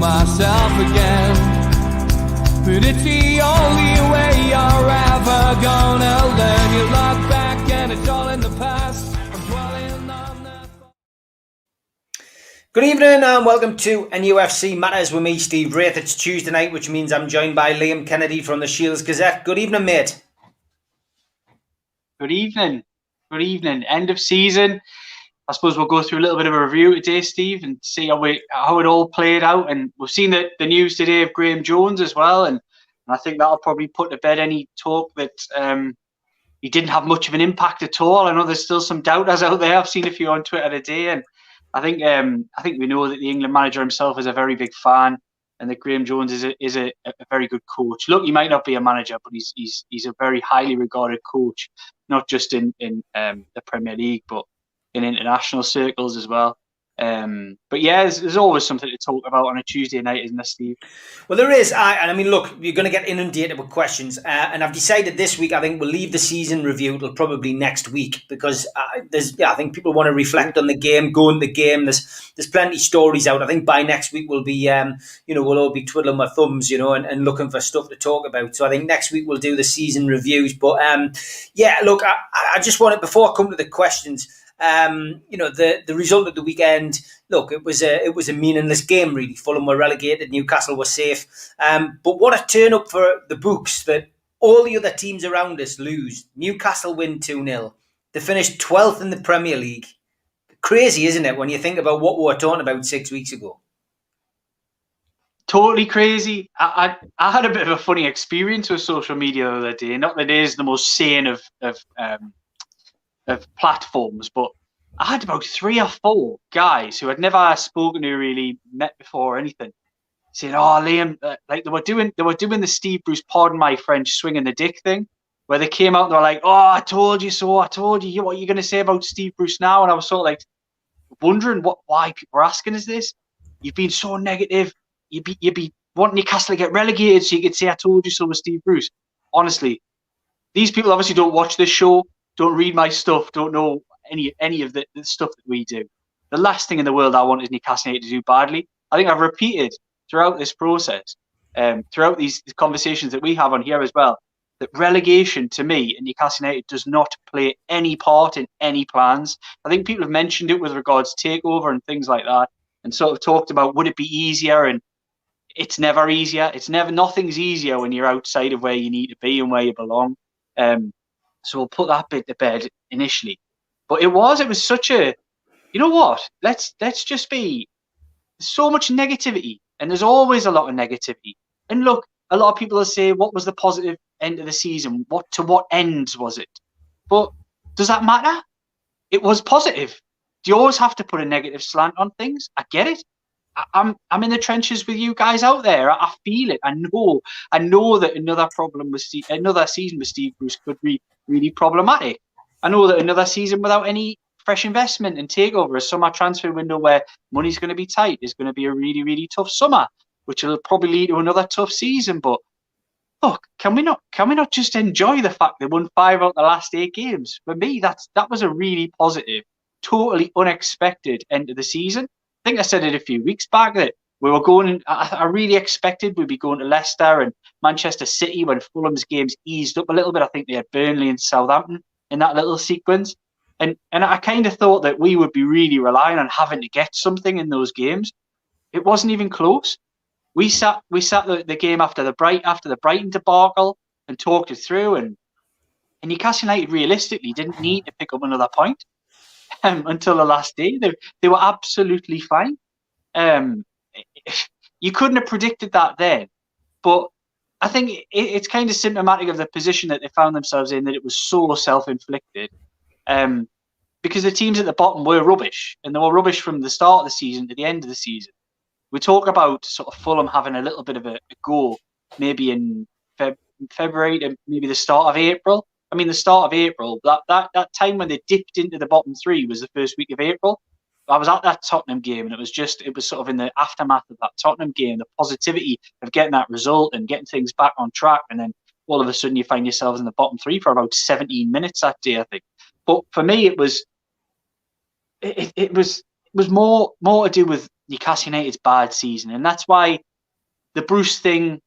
myself again. But it's the only way you're ever gonna learn. You look back and it's all in the past. I'm dwelling on that. Good evening and welcome to NUFC Matters with me, Steve Wraith. It's Tuesday night, which means I'm joined by Liam Kennedy from the Shields Gazette. Good evening, mate. Good evening. Good evening. End of season. I suppose we'll go through a little bit of a review today, Steve, and see how it all played out. And we've seen the news today of Graham Jones as well, and I think that'll probably put to bed any talk that he didn't have much of an impact at all. I know there's still some doubters out there. I've seen a few on Twitter today, and I think we know that the England manager himself is a very big fan, and that Graham Jones is a very good coach. Look, he might not be a manager, but he's a very highly regarded coach, not just in the Premier League, but in international circles as well. But yeah, there's always something to talk about on a Tuesday night, isn't there, Steve? Well, there is. I mean, look, you're going to get inundated with questions. And I've decided this week, I think we'll leave the season review till probably next week because I think people want to reflect on the game, go in the game. There's plenty of stories out. I think by next week we'll be, we'll all be twiddling our thumbs, and looking for stuff to talk about. So I think next week we'll do the season reviews. But look, I just wanted, before I come to the questions, the result of the weekend, look, it was a meaningless game, really. Fulham were relegated, Newcastle was safe. But what a turn up for the books that all the other teams around us lose. Newcastle win 2-0. They finished 12th in the Premier League. Crazy, isn't it, when you think about what we were talking about 6 weeks ago? Totally crazy. I had a bit of a funny experience with social media the other day. Not that it is the most sane of platforms, but I had about 3 or 4 guys who had never spoken to, really met before or anything, saying, "Oh, Liam," like they were doing the Steve Bruce, pardon my French, swinging the dick thing, where they came out and they were like, "Oh, I told you so. I told you. What are you going to say about Steve Bruce now?" And I was sort of like wondering why people were asking us this. You've been so negative. You'd be wanting Newcastle to get relegated so you could say, "I told you so" with Steve Bruce. Honestly, these people obviously don't watch this show, don't read my stuff, don't know any of the stuff that we do. The last thing in the world I want is Newcastle United to do badly. I think I've repeated throughout this process, throughout these conversations that we have on here as well, that relegation to me and Newcastle United does not play any part in any plans. I think people have mentioned it with regards to takeover and things like that, and sort of talked about would it be easier, and it's never easier. Nothing's easier when you're outside of where you need to be and where you belong. So we'll put that bit to bed initially. But it was such a, you know what? Let's just be, so much negativity, and there's always a lot of negativity. And look, a lot of people will say, what was the positive end of the season? To what ends was it? But does that matter? It was positive. Do you always have to put a negative slant on things? I get it. I'm in the trenches with you guys out there. I feel it. I know that another season with Steve Bruce could be really problematic. I know that another season without any fresh investment and takeover, a summer transfer window where money's going to be tight, is going to be a really, really tough summer, which will probably lead to another tough season. But look, can we not just enjoy the fact they won 5 out of the last 8 games? For me, that was a really positive, totally unexpected end of the season. I think I said it a few weeks back that we were going. I really expected we'd be going to Leicester and Manchester City when Fulham's games eased up a little bit. I think they had Burnley and Southampton in that little sequence, and I kind of thought that we would be really relying on having to get something in those games. It wasn't even close. We sat the game after the Brighton debacle and talked it through, and Newcastle United realistically didn't need to pick up another point until the last day. They were absolutely fine. You couldn't have predicted that then, but I think it's kind of symptomatic of the position that they found themselves in, that it was so self-inflicted, because the teams at the bottom were rubbish, and they were rubbish from the start of the season to the end of the season. We talk about sort of Fulham having a little bit of a go, maybe in February to maybe the start of April. I mean, the start of April, that time when they dipped into the bottom 3 was the first week of April. I was at that Tottenham game, and it was sort of in the aftermath of that Tottenham game, the positivity of getting that result and getting things back on track, and then all of a sudden you find yourselves in the bottom 3 for about 17 minutes that day, I think. But for me, it was more to do with Newcastle United's bad season. And that's why the Bruce thing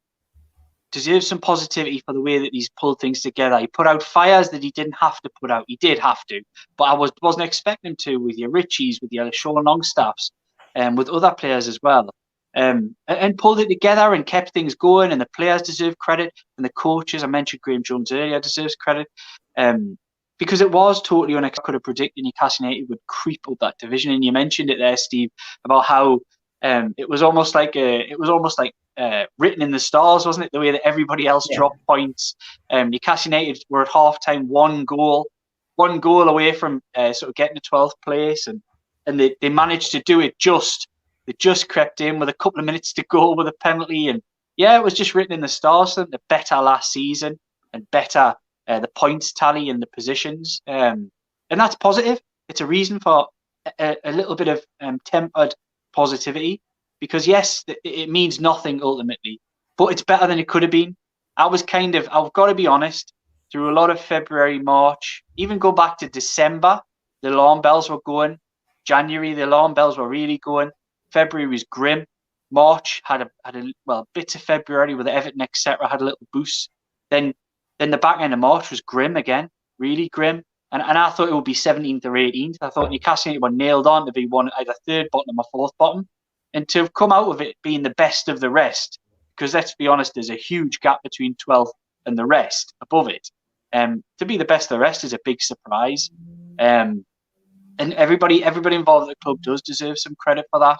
deserves some positivity for the way that he's pulled things together. He put out fires that he didn't have to put out. He did have to, but I wasn't expecting him to, with your Ritchies, with your Sean Longstaffs, and with other players as well. And pulled it together and kept things going, and the players deserve credit, and the coaches, I mentioned Graham Jones earlier, deserves credit. Because it was totally unexpected. I could have predicted Newcastle United would creep up that division, and you mentioned it there, Steve, about how it was almost like written in the stars, wasn't it? The way that everybody else dropped points. Newcastle United were at half-time one goal away from sort of getting to 12th place, and they managed to do it They just crept in with a couple of minutes to go with a penalty, and it was just written in the stars for them. The better last season and better the points tally and the positions, and that's positive. It's a reason for a little bit of tempered positivity, because yes, it means nothing ultimately, but it's better than it could have been. I've got to be honest, through a lot of February, March, even go back to December, the alarm bells were going. January, the alarm bells were really going. February was grim. March had bits of February with Everton, etc., had a little boost. Then the back end of March was grim again, really grim. And I thought it would be 17th or 18th. I thought Newcastle United were nailed on to be one either third bottom or fourth bottom. And to have come out of it being the best of the rest, because let's be honest, there's a huge gap between 12th and the rest above it. To be the best of the rest is a big surprise. And everybody involved at the club does deserve some credit for that.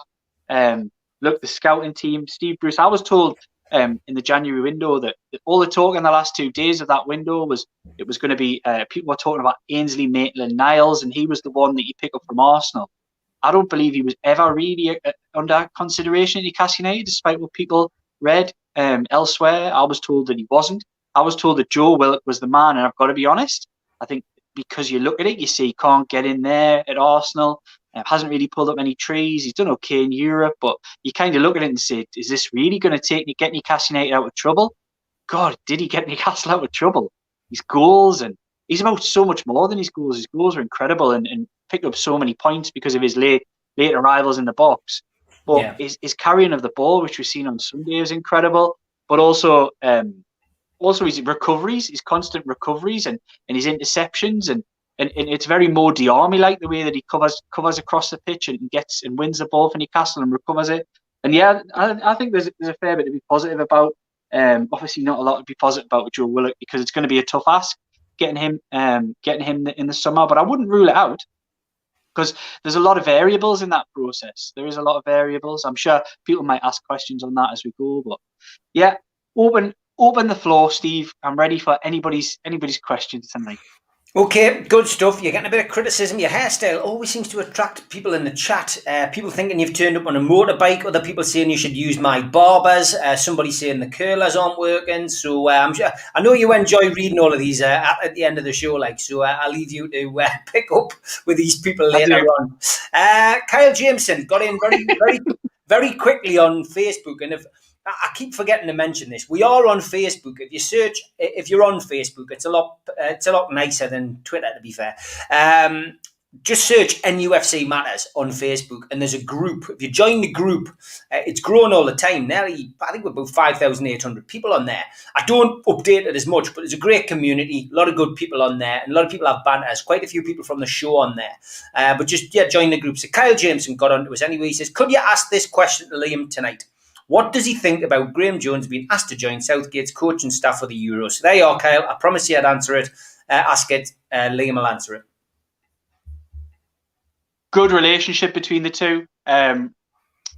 Look, the scouting team, Steve Bruce, I was told in the January window that all the talk in the last 2 days of that window was it was going to be people were talking about Ainsley Maitland-Niles, and he was the one that you pick up from Arsenal. I don't believe he was ever really under consideration at Newcastle United, despite what people read elsewhere. I was told that he wasn't. I was told that Joe Willock was the man, and I've got to be honest, I think because you look at it, you see he can't get in there at Arsenal. Hasn't really pulled up any trees. He's done okay in Europe, but you kind of look at it and say, is this really going to get Newcastle United out of trouble? God, did he get Newcastle out of trouble? His goals, and he's about so much more than his goals. His goals are incredible and picked up so many points because of his late arrivals in the box. But his carrying of the ball, which we've seen on Sunday, is incredible. But also his recoveries, his constant recoveries and his interceptions, and it's very Mo Diarmi-like, the way that he covers across the pitch and gets and wins the ball for Newcastle and recovers it. And I think there's a fair bit to be positive about. Obviously, not a lot to be positive about with Joe Willock, because it's going to be a tough ask getting him in the summer. But I wouldn't rule it out, because there's a lot of variables in that process. There is a lot of variables. I'm sure people might ask questions on that as we go. But open the floor, Steve. I'm ready for anybody's questions tonight. Okay, good stuff. You're getting a bit of criticism. Your hairstyle always seems to attract people in the chat. People thinking you've turned up on a motorbike. Other people saying you should use my barbers. Somebody saying the curlers aren't working. So I'm sure, I know you enjoy reading all of these at the end of the show. So I'll leave you to pick up with these people later on. Kyle Jameson got in very, very, very quickly on Facebook, and I keep forgetting to mention this. We are on Facebook. If you're on Facebook, it's a lot nicer than Twitter, to be fair. Just search NUFC Matters on Facebook, and there's a group. If you join the group, it's growing all the time. I think we're about 5,800 people on there. I don't update it as much, but it's a great community. A lot of good people on there, and a lot of people have banters. Quite a few people from the show on there. But just join the group. So Kyle Jameson got onto us anyway. He says, could you ask this question to Liam tonight? What does he think about Graham Jones being asked to join Southgate's coaching staff for the Euros? So there you are, Kyle. I promise you I'd answer it. Ask it. Liam will answer it. Good relationship between the two.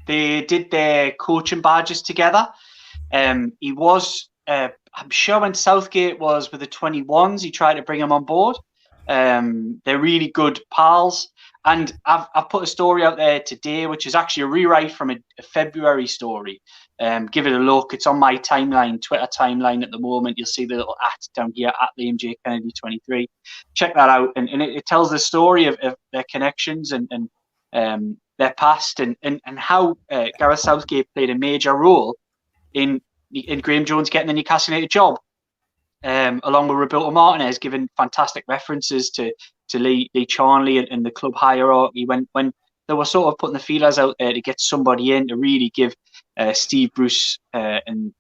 They did their coaching badges together. He was, I'm sure when Southgate was with the 21s, he tried to bring him on board. They're really good pals. And I've put a story out there today, which is actually a rewrite from a February story. Give it a look. It's on my timeline, Twitter timeline at the moment. You'll see the little @ down here, Liam J. Kennedy 23. Check that out. And it tells the story of their connections and their past and how Gareth Southgate played a major role in Graham Jones getting the Newcastle United job. Along with Roberto Martinez, giving fantastic references to Lee Charnley and the club hierarchy when they were sort of putting the feelers out there to get somebody in to really give Steve Bruce and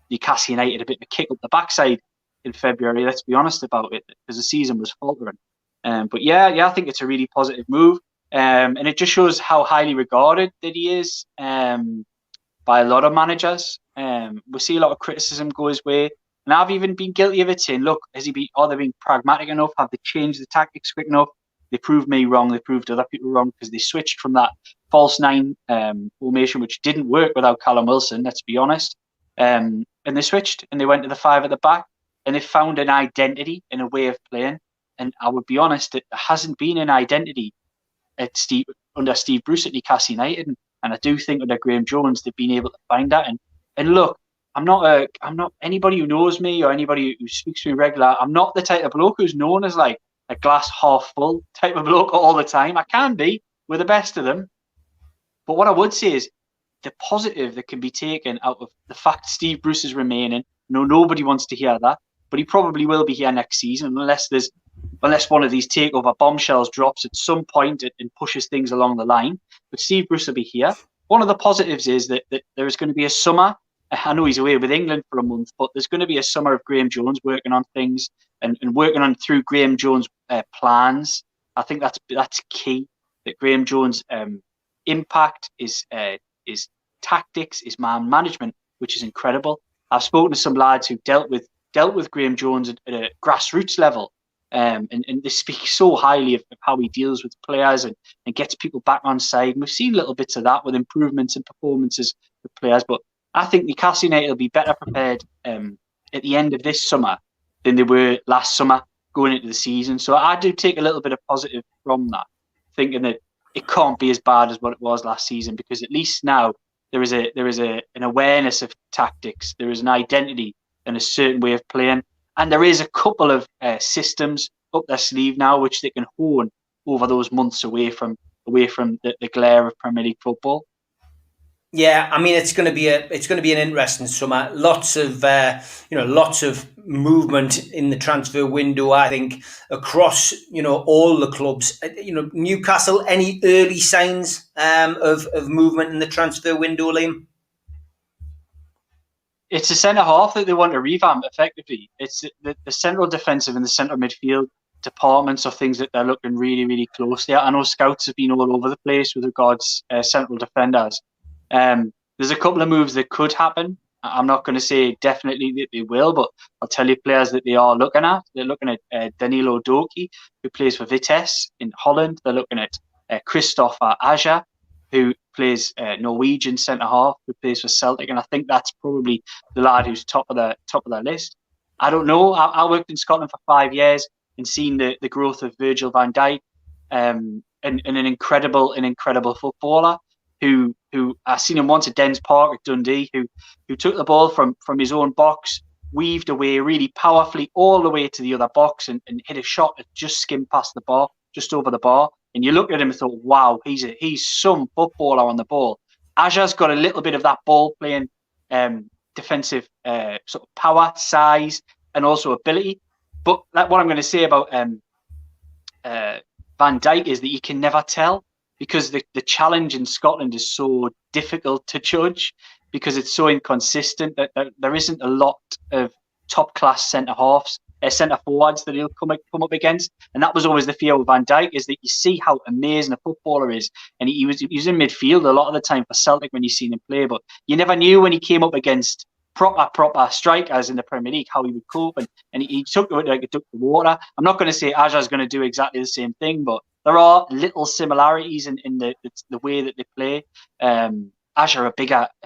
Newcastle United a bit of a kick up the backside in February. Let's be honest about it, because the season was faltering. But yeah, I think it's a really positive move, and it just shows how highly regarded that he is by a lot of managers. We see a lot of criticism go his way, and I've even been guilty of it, saying, look, are they being pragmatic enough? Have they changed the tactics quick enough? They proved me wrong. They proved other people wrong, because they switched from that false nine formation, which didn't work without Callum Wilson, let's be honest. And they switched, and they went to the 5 at the back, and they found an identity in a way of playing. And I would be honest, that there hasn't been an identity under Steve Bruce at Newcastle United, and I do think under Graham Jones they've been able to find that. And look, I'm not anybody who knows me or anybody who speaks to me regular. I'm not the type of bloke who's known as like a glass half full type of bloke all the time. I can be with the best of them, but what I would say is the positive that can be taken out of the fact Steve Bruce is remaining. No, nobody wants to hear that, but he probably will be here next season unless one of these takeover bombshells drops at some point and pushes things along the line. But Steve Bruce will be here. One of the positives is that there is going to be a summer. I know he's away with England for a month, but there's going to be a summer of Graham Jones working on things and working on through Graham Jones' plans. I think that's key. That Graham Jones' impact is tactics, is man management, which is incredible. I've spoken to some lads who dealt with Graham Jones at a grassroots level, and they speak so highly of how he deals with players and gets people back on side. And we've seen little bits of that with improvements in performances with players, but I think Newcastle United will be better prepared at the end of this summer than they were last summer going into the season. So I do take a little bit of positive from that, thinking that it can't be as bad as what it was last season, because at least now there is an awareness of tactics, there is an identity and a certain way of playing, and there is a couple of systems up their sleeve now which they can hone over those months away from the glare of Premier League football. Yeah, I mean it's going to be an interesting summer. Lots of movement in the transfer window. I think across all the clubs. Newcastle. Any early signs of movement in the transfer window, Liam? It's a centre half that they want to revamp effectively. It's the central defensive and the centre midfield departments are things that they're looking really, really closely at. I know scouts have been all over the place with regards central defenders. There's a couple of moves that could happen. I'm not going to say definitely that they will, but I'll tell you players that they are looking at. They're looking at Danilo Doki, who plays for Vitesse in Holland. They're looking at Christopher Aja, who plays Norwegian centre half, who plays for Celtic, and I think that's probably the lad who's top of their list. I don't know. I worked in Scotland for 5 years and seen the growth of Virgil Van Dyke, and an incredible footballer. Who I seen him once at Dens Park at Dundee, who took the ball from his own box, weaved away really powerfully all the way to the other box and hit a shot that just skimmed past the bar, just over the bar. And you looked at him and thought, wow, he's some footballer on the ball. Aja's got a little bit of that ball playing defensive sort of power, size, and also ability. But what I'm going to say about Van Dyke is that you can never tell, because the challenge in Scotland is so difficult to judge, because it's so inconsistent that there isn't a lot of top class centre forwards that he'll come up against. And that was always the fear with Van Dyke, is that you see how amazing a footballer is, and he was in midfield a lot of the time for Celtic when you seen him play, but you never knew when he came up against proper strikers in the Premier League how he would cope, and he took to it like a duck to water. I'm not going to say Aja's going to do exactly the same thing, but there are little similarities in the way that they play. Aja a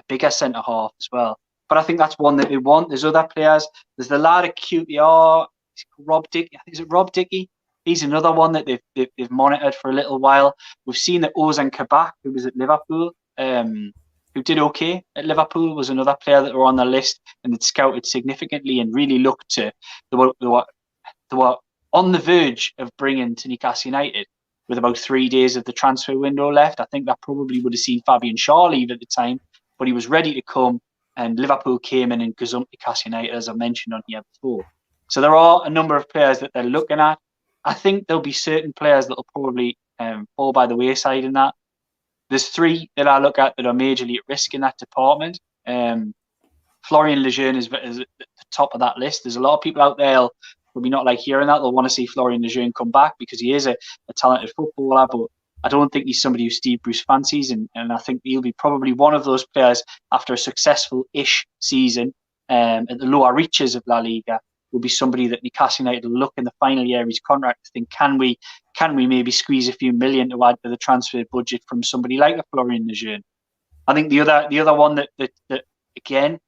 bigger centre half as well, but I think that's one that they want. There's other players. There's the lad at QPR, Rob Dickey. I think is it Rob Dickey? He's another one that they've monitored for a little while. We've seen that Ozan Kabak, who was at Liverpool, who did okay at Liverpool, was another player that were on their list and that scouted significantly and really looked to. They were on the verge of bringing to Newcastle United with about 3 days of the transfer window left. I think that probably would have seen Fabian Schär leave at the time, but he was ready to come, and Liverpool came in and gazumped Newcastle United, as I mentioned on here before. So there are a number of players that they're looking at. I think there'll be certain players that will probably fall by the wayside in that. there's three that I look at that are majorly at risk in that department. Florian Lejeune is at the top of that list. There's a lot of people out there who'll be not like hearing that. They'll want to see Florian Lejeune come back because he is a talented footballer, but I don't think he's somebody who Steve Bruce fancies, and I think he'll be probably one of those players after a successful-ish season at the lower reaches of La Liga. Will be somebody that Newcastle United will look in the final year of his contract to think, can we maybe squeeze a few million to add to the transfer budget from somebody like a Florian Lejeune? I think the other one that again,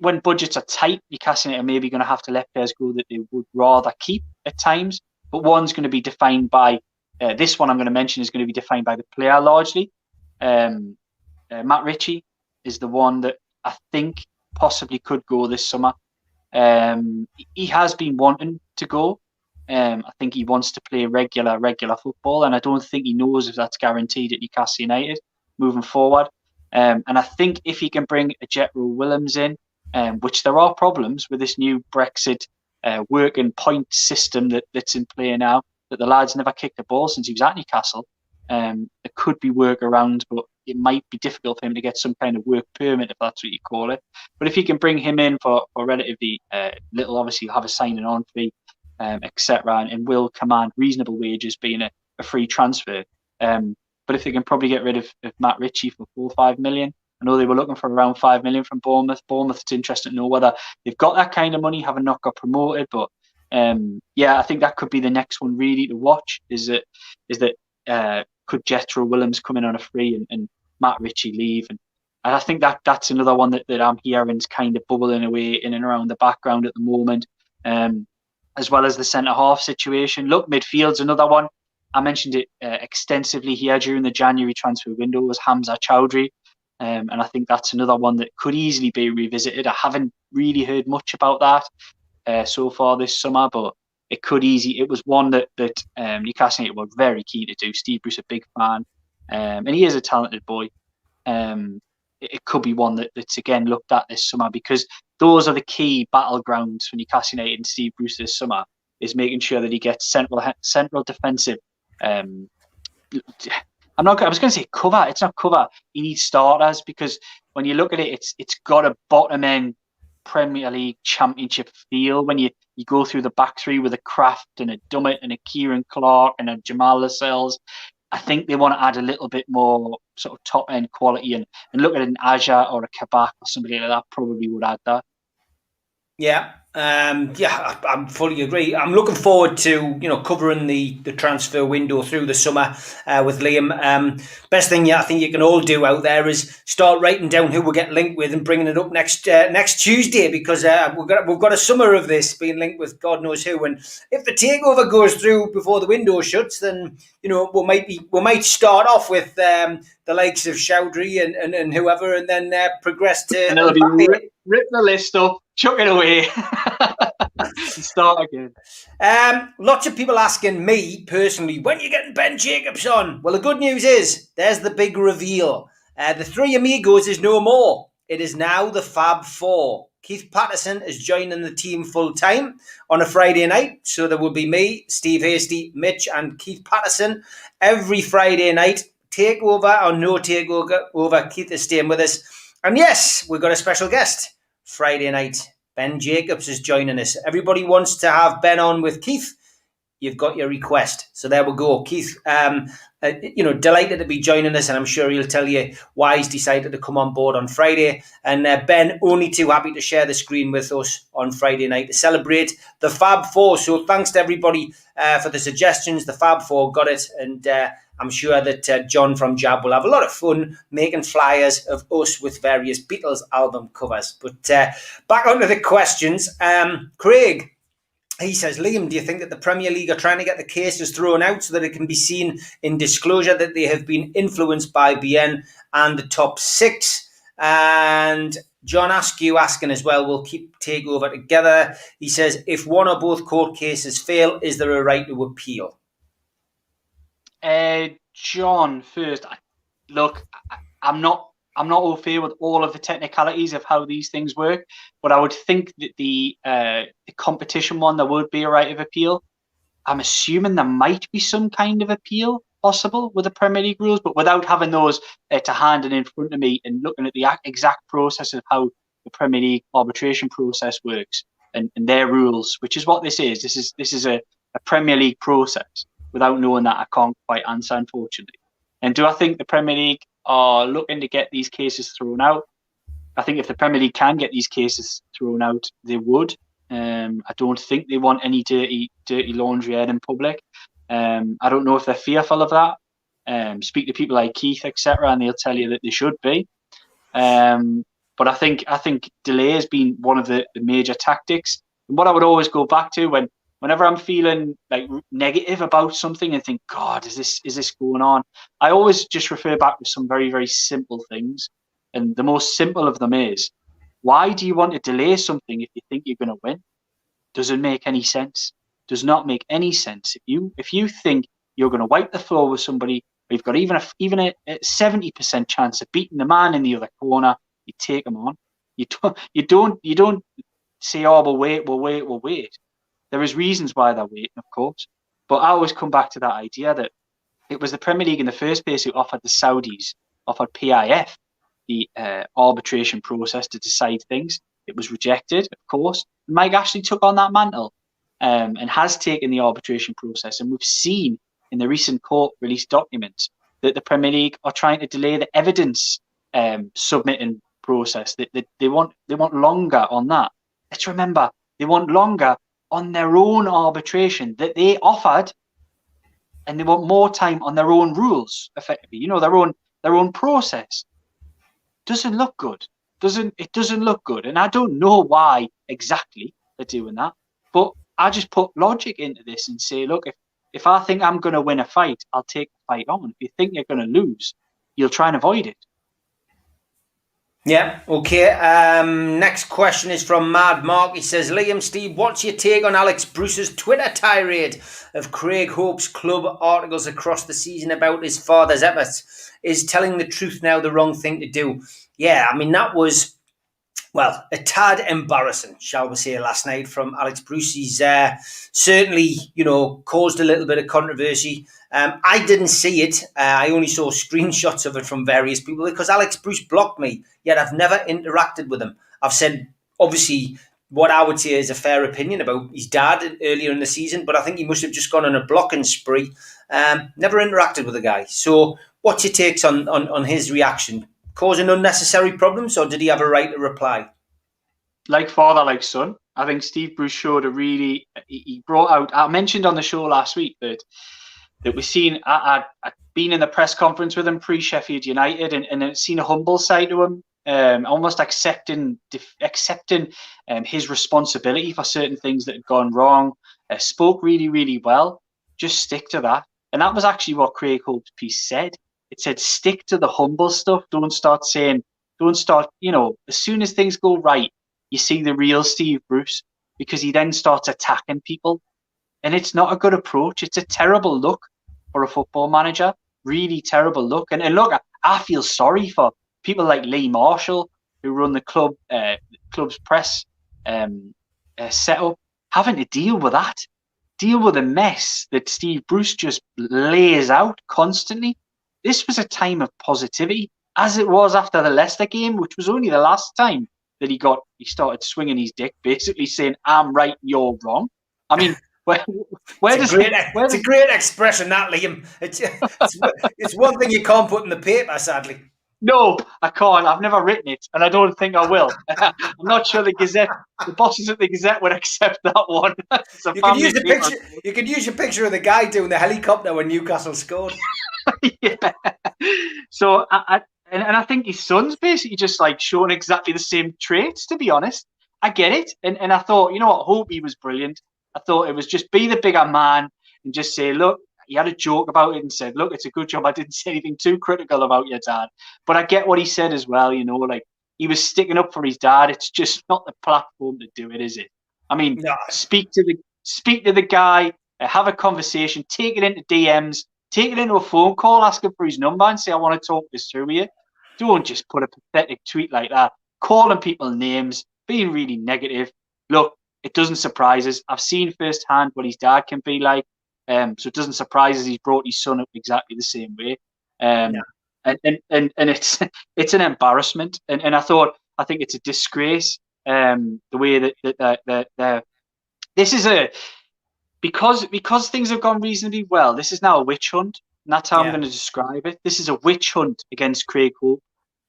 when budgets are tight, Newcastle United are maybe going to have to let players go that they would rather keep at times. But one's going to be defined by this one I'm going to mention is going to be defined by the player largely. Matt Ritchie is the one that I think possibly could go this summer. He has been wanting to go. I think he wants to play regular football, and I don't think he knows if that's guaranteed at Newcastle United moving forward. And I think if he can bring a Jethro Willems in, which there are problems with this new Brexit working point system that's in play now, that the lad's never kicked a ball since he was at Newcastle. There could be workarounds, but it might be difficult for him to get some kind of work permit, if that's what you call it. But if you can bring him in for relatively little, obviously he'll have a signing on fee, etc., and will command reasonable wages being a free transfer. But if they can probably get rid of Matt Ritchie for 4 or 5 million, I know they were looking for around 5 million from Bournemouth. Bournemouth, it's interesting to know whether they've got that kind of money, having not got promoted. But I think that could be the next one really to watch. Is that could Jethro Willems come in on a free and Matt Ritchie leave? And I think that's another one that I'm hearing is kind of bubbling away in and around the background at the moment, as well as the centre half situation. Look, midfield's another one. I mentioned it extensively here during the January transfer window was Hamza Chowdhury. And I think that's another one that could easily be revisited. I haven't really heard much about that so far this summer, but it was one that Newcastle United were very keen to do. Steve Bruce, a big fan, and he is a talented boy. It could be one that's again looked at this summer, because those are the key battlegrounds for Newcastle United and Steve Bruce this summer, is making sure that he gets central defensive. I was going to say cover. It's not cover. He needs starters, because when you look at it, it's got a bottom end Premier League Championship feel when you go through the back three with a Kraft and a Dummett and a Kieran Clark and a Jamal Lascelles. I think they want to add a little bit more sort of top end quality, and look at an Aja or a Kabak or somebody like that probably would add that. Yeah, I fully agree. I'm looking forward to covering the transfer window through the summer with Liam. Best thing I think you can all do out there is start writing down who we'll get linked with and bringing it up next Tuesday, because we've got a summer of this being linked with God knows who. And if the takeover goes through before the window shuts, then we might start off with the likes of Chowdhury and whoever, and then progress to. And it'll be rip the list up, chuck it away, and start again. Lots of people asking me personally, when are you getting Ben Jacobs on? Well, the good news is there's the big reveal. The Three Amigos is no more. It is now the Fab Four. Keith Patterson is joining the team full time on a Friday night. So there will be me, Steve Hasty, Mitch, and Keith Patterson every Friday night. Takeover or no takeover, Keith is staying with us. And yes, we've got a special guest Friday night. Ben Jacobs is joining us. Everybody wants to have Ben on with Keith. You've got your request. So there we go. Keith, delighted to be joining us, and I'm sure he'll tell you why he's decided to come on board on Friday. And Ben, only too happy to share the screen with us on Friday night to celebrate the Fab Four. So thanks to everybody for the suggestions. The Fab Four got it, and I'm sure that John from Jab will have a lot of fun making flyers of us with various Beatles album covers. But back onto the questions. Craig, he says, Liam, do you think that the Premier League are trying to get the cases thrown out so that it can be seen in disclosure that they have been influenced by BN and the top six? And John Askew asking as well, we'll keep takeover together. He says, if one or both court cases fail, is there a right to appeal? John, first, I'm not au fait with all of the technicalities of how these things work, but I would think that the competition one, there would be a right of appeal. I'm assuming there might be some kind of appeal possible with the Premier League rules, but without having those to hand and in front of me and looking at the exact process of how the Premier League arbitration process works and their rules, which is what this is. This is a Premier League process. Without knowing that, I can't quite answer, unfortunately. And do I think the Premier League are looking to get these cases thrown out? I think if the Premier League can get these cases thrown out, they would. I don't think they want any dirty laundry aired in public. I don't know if they're fearful of that. Speak to people like Keith, etc., and they'll tell you that they should be. But I think delay has been one of the major tactics. And what I would always go back to whenever I'm feeling like negative about something and think, God, is this going on? I always just refer back to some very, very simple things. And the most simple of them is, why do you want to delay something if you think you're going to win? Doesn't make any sense. Does not make any sense. If you think you're going to wipe the floor with somebody, or you've got even a 70% chance of beating the man in the other corner, you take them on. You don't say, oh, we'll wait. There is reasons why they're waiting, of course. But I always come back to that idea that it was the Premier League in the first place who offered the Saudis, offered PIF, the arbitration process to decide things. It was rejected, of course. Mike Ashley took on that mantle and has taken the arbitration process. And we've seen in the recent court-released documents that the Premier League are trying to delay the evidence submitting process. They want longer on that. Let's remember, they want longer on their own arbitration that they offered, and they want more time on their own rules, effectively. Their own process. Doesn't look good. It doesn't look good. And I don't know why exactly they're doing that. But I just put logic into this and say, look, if I think I'm going to win a fight, I'll take the fight on. If you think you're going to lose, you'll try and avoid it. Yeah, okay. Next question is from Mad Mark. He says, Liam, Steve, what's your take on Alex Bruce's Twitter tirade of Craig Hope's club articles across the season about his father's efforts? Is telling the truth now the wrong thing to do? Yeah, I mean, that was, well, a tad embarrassing, shall we say, last night from Alex Bruce. He's certainly, caused a little bit of controversy. I didn't see it. I only saw screenshots of it from various people because Alex Bruce blocked me, yet I've never interacted with him. I've said, obviously, what I would say is a fair opinion about his dad earlier in the season, but I think he must have just gone on a blocking spree. Never interacted with the guy. So what's your takes on his reaction? Causing unnecessary problems, or did he have a right to reply? Like father, like son. I think Steve Bruce showed he brought out, I mentioned on the show last week that we've seen, I'd been in the press conference with him pre-Sheffield United and I'd seen a humble side to him, almost accepting his responsibility for certain things that had gone wrong, spoke really, really well. Just stick to that. And that was actually what Craig Hope's piece said. It said, stick to the humble stuff. Don't start, as soon as things go right, you see the real Steve Bruce, because he then starts attacking people. And it's not a good approach. It's a terrible look for a football manager. Really terrible look. And look, I feel sorry for people like Lee Marshall, who run the club's press setup, having to deal with that. Deal with the mess that Steve Bruce just lays out constantly. This was a time of positivity, as it was after the Leicester game, which was only the last time that he started swinging his dick, basically saying, I'm right, you're wrong. I mean, it's a great expression, that, Liam. It's one thing you can't put in the paper, sadly. No, I can't. I've never written it, and I don't think I will. I'm not sure the bosses at the Gazette would accept that one. You could use your picture of the guy doing the helicopter when Newcastle scored. Yeah. So I think his son's basically just like showing exactly the same traits, to be honest. I get it. And I thought, you know what, Hope, he was brilliant. I thought it was just be the bigger man and just say, look, he had a joke about it and said, look, it's a good job I didn't say anything too critical about your dad. But I get what he said as well, like he was sticking up for his dad. It's just not the platform to do it, is it? I mean, no. Speak to the guy, have a conversation, take it into DMs, take it into a phone call, ask him for his number and say, I want to talk this through with you. Don't just put a pathetic tweet like that, calling people names, being really negative. Look, it doesn't surprise us. I've seen firsthand what his dad can be like. So it doesn't surprise us he's brought his son up exactly the same way. And it's it's an embarrassment. And I think it's a disgrace. The way that this is because things have gone reasonably well. This is now a witch hunt, and that's how I'm going to describe it. This is a witch hunt against Craig Hope,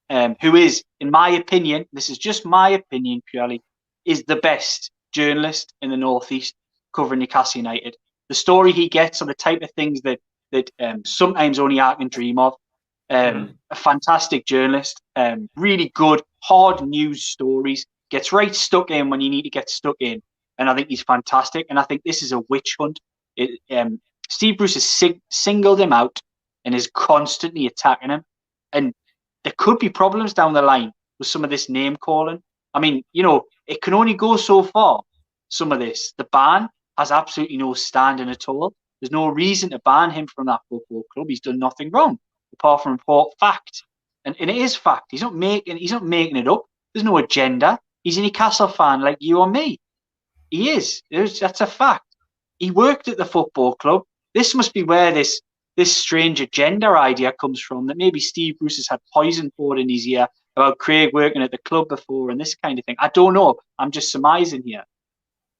who is, in my opinion, this is just my opinion purely, is the best journalist in the Northeast covering Newcastle United. The story he gets are the type of things that sometimes only I can dream of. A fantastic journalist, really good, hard news stories, gets right stuck in when you need to get stuck in. And I think he's fantastic. And I think this is a witch hunt. Steve Bruce has singled him out and is constantly attacking him. And there could be problems down the line with some of this name calling. I mean, it can only go so far, some of this. The ban has absolutely no standing at all. There's no reason to ban him from that football club. He's done nothing wrong, apart from report fact. And it is fact. He's not making it up. There's no agenda. He's a Newcastle fan like you or me. He is. That's a fact. He worked at the football club. This must be where this strange agenda idea comes from, that maybe Steve Bruce has had poison poured in his ear about Craig working at the club before and this kind of thing. I don't know. I'm just surmising here.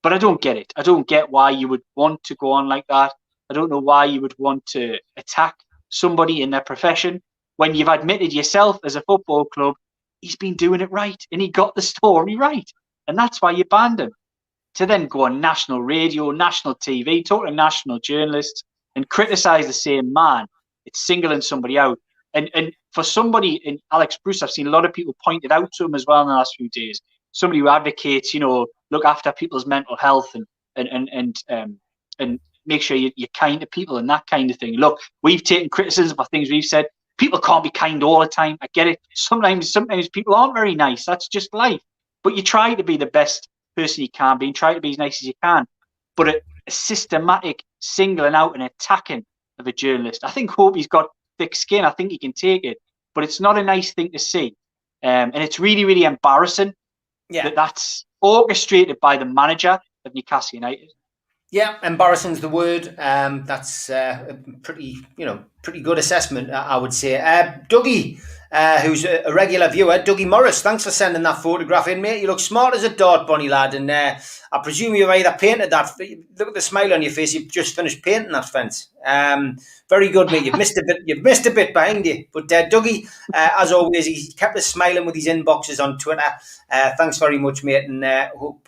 But I don't get it. I don't get why you would want to go on like that. I don't know why you would want to attack somebody in their profession when you've admitted yourself as a football club he's been doing it right and he got the story right. And that's why you banned him. To then go on national radio, national TV, talk to national journalists and criticise the same man, it's singling somebody out. And for somebody in Alex Bruce, I've seen a lot of people pointed out to him as well in the last few days. Somebody who advocates, look after people's mental health and make sure you're kind to people and that kind of thing. Look, we've taken criticism for things we've said. People can't be kind all the time. I get it. Sometimes people aren't very nice. That's just life. But you try to be the best person you can be and try to be as nice as you can. But a systematic singling out and attacking of a journalist, I think Hope he's got thick skin. I think he can take it. But it's not a nice thing to see. And it's really, really embarrassing that's orchestrated by the manager of Newcastle United. Yeah, embarrassing's the word. That's a pretty good assessment, I would say. Dougie, who's a regular viewer, Dougie Morris, thanks for sending that photograph in, mate. You look smart as a dart, Bonnie lad, and I presume you've either painted that. Look at the smile on your face. You've just finished painting that fence. Very good, mate. You've missed a bit. You've missed a bit behind you, but Dougie, as always, he kept us smiling with his inboxes on Twitter. Thanks very much, mate, and hope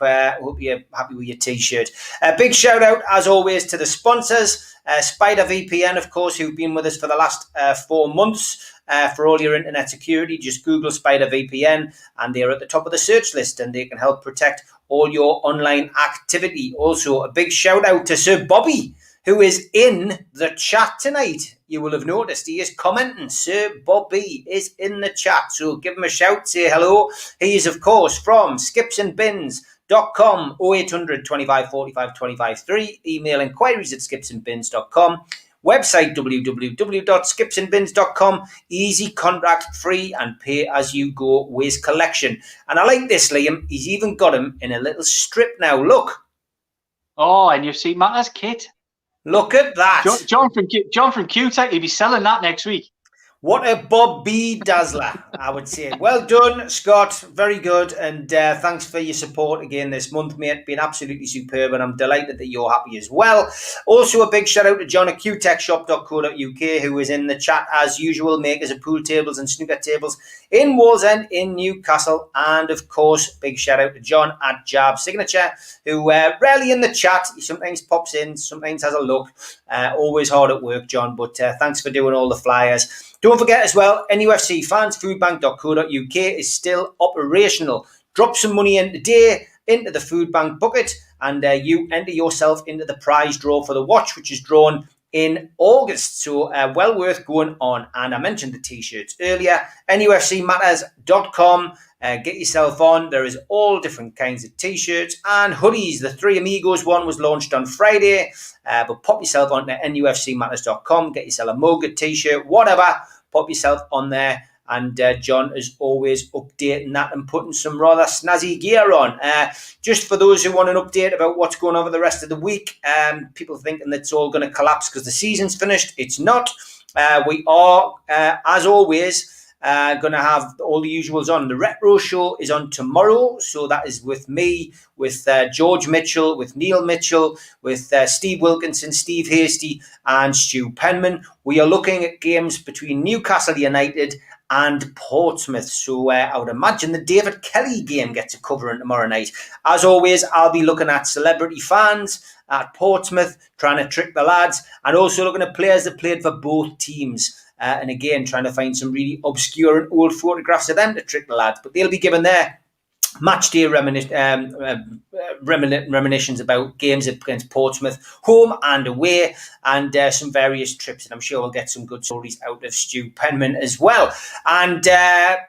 you're happy with your t-shirt. Big shout out, as always, to the sponsors, Spider VPN, of course, who've been with us for the last 4 months. For all your internet security, just Google Spider VPN, and they're at the top of the search list, and they can help protect all your online activity. Also, a big shout out to Sir Bobby, who is in the chat tonight. You will have noticed he is commenting. Sir Bobby is in the chat, so give him a shout, say hello. He is, of course, from skipsandbins.com, 0800 25 45 25 3. Email inquiries at skipsandbins.com. Website www.skipsandbins.com. Easy, contract free, and pay as you go waste collection. And I like this, Liam. He's even got him in a little strip now. Look. Oh, and you've seen Matt's kit. Look at that. John from Q-Tech, he'll be selling that next week. What a Bob B. Dazzler, I would say. Well done, Scott. Very good. And thanks for your support again this month, mate. Been absolutely superb, and I'm delighted that you're happy as well. Also, a big shout out to John at qtechshop.co.uk, who is in the chat as usual, makers of pool tables and snooker tables in Wallsend, in Newcastle. And of course, big shout out to John at Jab Signature, who rarely in the chat. He sometimes pops in, sometimes has a look. Always hard at work, John, but thanks for doing all the flyers. Don't forget as well, NUFC fans, foodbank.co.uk is still operational. Drop some money in today into the food bank bucket, and you enter yourself into the prize draw for the watch, which is drawn in August. So well worth going on. And I mentioned the t-shirts earlier. NUFCmatters.com. Get yourself on. There is all different kinds of t-shirts and hoodies. The Three Amigos one was launched on Friday, but pop yourself on to NUFCmatters.com. Get yourself a mug, a t-shirt, whatever. Pop yourself on there And John is always updating that and putting some rather snazzy gear on. Just for those who want an update about what's going on for the rest of the week, people thinking that it's all going to collapse because the season's finished. It's not. We are, as always, going to have all the usuals on. The Retro Show is on tomorrow, so that is with me, with George Mitchell, with Neil Mitchell, with Steve Wilkinson, Steve Hasty, and Stu Penman. We are looking at games between Newcastle United and Portsmouth, so I would imagine the David Kelly game gets a covering tomorrow night. As always, I'll be looking at celebrity fans at Portsmouth, trying to trick the lads, and also looking at players that played for both teams. And again, trying to find some really obscure and old photographs of them to trick the lads. But they'll be given their match day reminiscence about games against Portsmouth, home and away, and some various trips. And I'm sure we'll get some good stories out of Stu Penman as well. And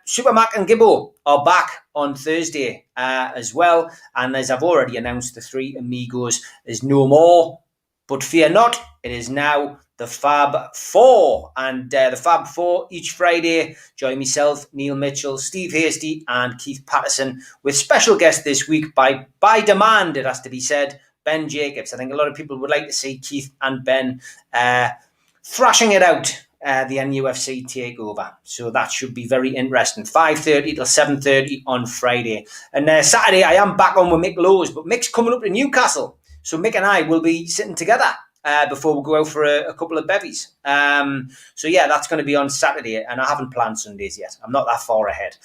Super Mac and Gibbo are back on Thursday as well. And as I've already announced, the Three Amigos is no more. But fear not, it is now the Fab Four. And the Fab Four each Friday join myself, Neil Mitchell, Steve Hasty, and Keith Patterson, with special guest this week by demand, it has to be said, Ben Jacobs. I think a lot of people would like to see Keith and Ben thrashing it out, the NUFC takeover. So that should be very interesting. 5:30 till 7:30 on Friday. And Saturday, I am back on with Mick Lowe's, but Mick's coming up to Newcastle. So Mick and I will be sitting together before we go out for a couple of bevies. So yeah, that's going to be on Saturday, and I haven't planned Sundays yet. I'm not that far ahead.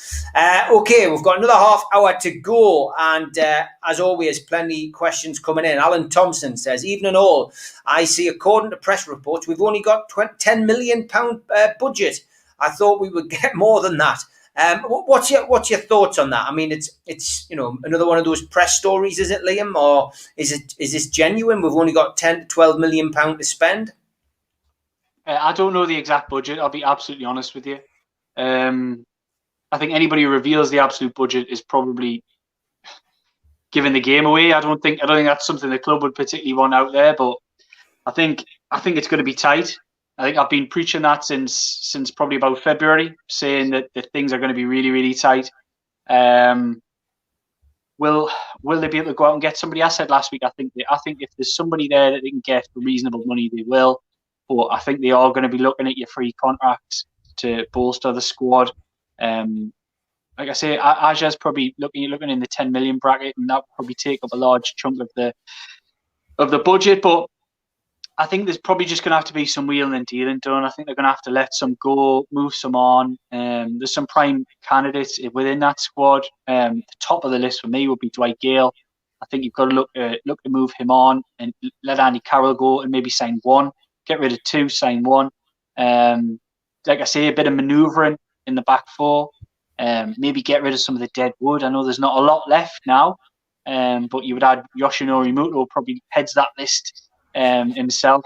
Okay, we've got another half hour to go, and as always, plenty questions coming in. Alan Thompson says, evening all, I see according to press reports, we've only got £10 million budget. I thought we would get more than that. What's your thoughts on that? I mean, it's another one of those press stories, is it, Liam, or is this genuine? We've only got 10 to 12 million pound to spend. I don't know the exact budget. I'll be absolutely honest with you. I think anybody who reveals the absolute budget is probably giving the game away. I don't think that's something the club would particularly want out there. But I think it's going to be tight. I think I've been preaching that since probably about February, saying that things are going to be really, really tight. Will they be able to go out and get somebody? I said last week, I think if there's somebody there that they can get for reasonable money, they will. But I think they are going to be looking at your free contracts to bolster the squad. Like I say, Aja's probably looking in the 10 million bracket, and that will probably take up a large chunk of the budget. But I think there's probably just going to have to be some wheeling and dealing done. I think they're going to have to let some go, move some on. There's some prime candidates within that squad. The top of the list for me would be Dwight Gale. I think you've got to look to move him on and let Andy Carroll go and maybe sign one. Get rid of two, sign one. Like I say, a bit of manoeuvring in the back four. Maybe get rid of some of the dead wood. I know there's not a lot left now, but you would add Yoshinori Muto, probably heads that list himself.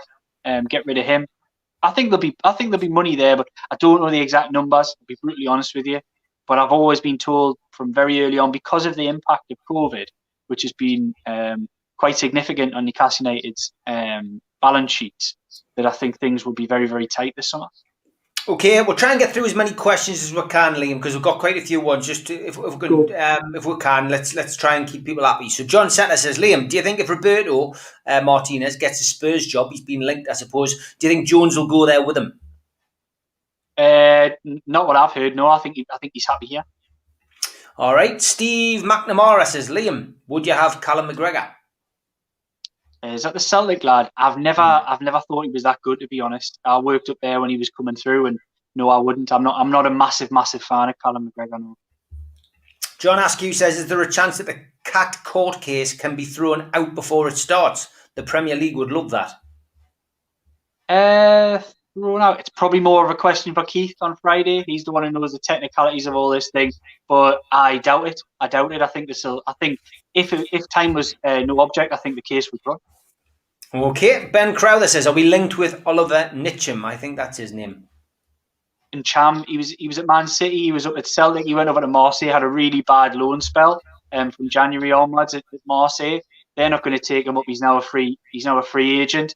Get rid of him. I think there'll be money there, but I don't know the exact numbers. I'll be brutally honest with you. But I've always been told from very early on, because of the impact of COVID, which has been quite significant on Newcastle United's balance sheets, that I think things will be very, very tight this summer. Okay, we'll try and get through as many questions as we can, Liam, because we've got quite a few ones. Just if we can, let's try and keep people happy. So John Setter says, Liam, do you think if Roberto Martinez gets a Spurs job, he's been linked, I suppose, do you think Jones will go there with him? Not what I've heard. No, I think he's happy here. All right, Steve McNamara says, Liam, would you have Callum McGregor? Is that the Celtic lad? I've never thought he was that good, to be honest. I worked up there when he was coming through, and no, I wouldn't. I'm not a massive fan of Callum McGregor. No. John Askew says, is there a chance that the Cat court case can be thrown out before it starts? The Premier League would love that. Thrown out. It's probably more of a question for Keith on Friday. He's the one who knows the technicalities of all this thing. But I doubt it. I think if time was no object, I think the case would run. Okay. Ben Crowther says, are we linked with Oliver Nitcham? I think that's his name. And Cham, he was at Man City. He was up at Celtic. He went over to Marseille. Had a really bad loan spell from January onwards at Marseille. They're not going to take him up. He's now a free agent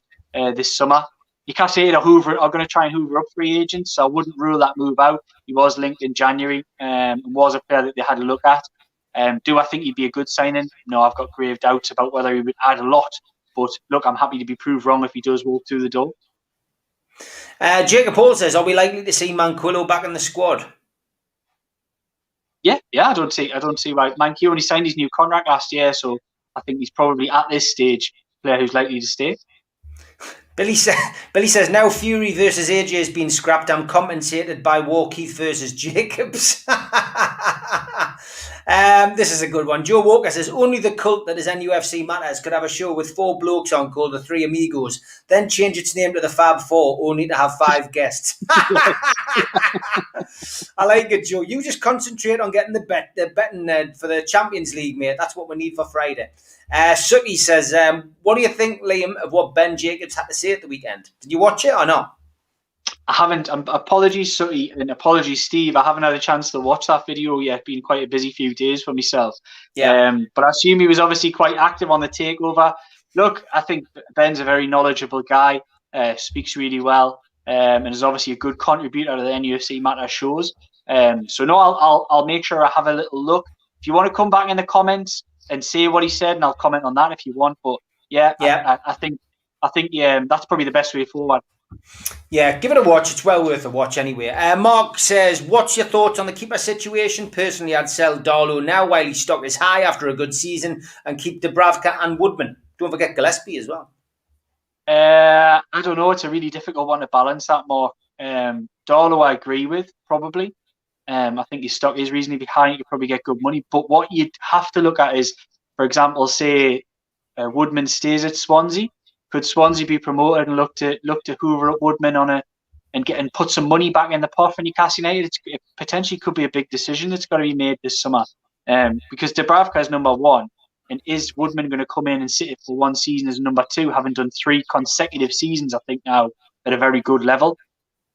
this summer. Newcastle United are going to try and hoover up free agents, so I wouldn't rule that move out. He was linked in January and was a player that they had a look at. Do I think he'd be a good signing? No, I've got grave doubts about whether he would add a lot. But look, I'm happy to be proved wrong if he does walk through the door. Jacob Hall says, are we likely to see Manquillo back in the squad? Yeah, I don't see why. Manquillo only signed his new contract last year, so I think he's probably at this stage a player who's likely to stay. Billy says, now Fury versus AJ has been scrapped. I'm compensated by Warkeith versus Jacobs. This is a good one. Joe Walker says, only the cult that is NUFC Matters could have a show with 4 blokes on called the Three Amigos, then change its name to the Fab Four, only to have 5 guests. I like it, Joe. You just concentrate on getting the betting for the Champions League, mate. That's what we need for Friday. Suki says, what do you think, Liam, of what Ben Jacobs had to say at the weekend? Did you watch it or not? I haven't. Apologies, Suki, and apologies, Steve. I haven't had a chance to watch that video yet. Been quite a busy few days for myself. Yeah. But I assume he was obviously quite active on the takeover. Look, I think Ben's a very knowledgeable guy, speaks really well, and is obviously a good contributor to the NUFC Matter shows. So no, I'll make sure I have a little look. If you want to come back in the comments and say what he said, and I'll comment on that if you want. But yeah. I think that's probably the best way forward. Yeah, give it a watch. It's well worth a watch anyway. Mark says, what's your thoughts on the keeper situation? Personally, I'd sell Darlow now while his stock is high after a good season and keep Dubravka and Woodman. Don't forget Gillespie as well. I don't know. It's a really difficult one to balance that, Mark. Darlow, I agree with, probably. I think his stock is reasonably high. You could probably get good money. But what you'd have to look at is, for example, say Woodman stays at Swansea. Could Swansea be promoted and look to hoover up Woodman and put some money back in the pot for Newcastle United? It potentially could be a big decision that's got to be made this summer. Because Dubravka is number 1, and is Woodman going to come in and sit it for one season as number 2, having done 3 consecutive seasons, I think now, at a very good level?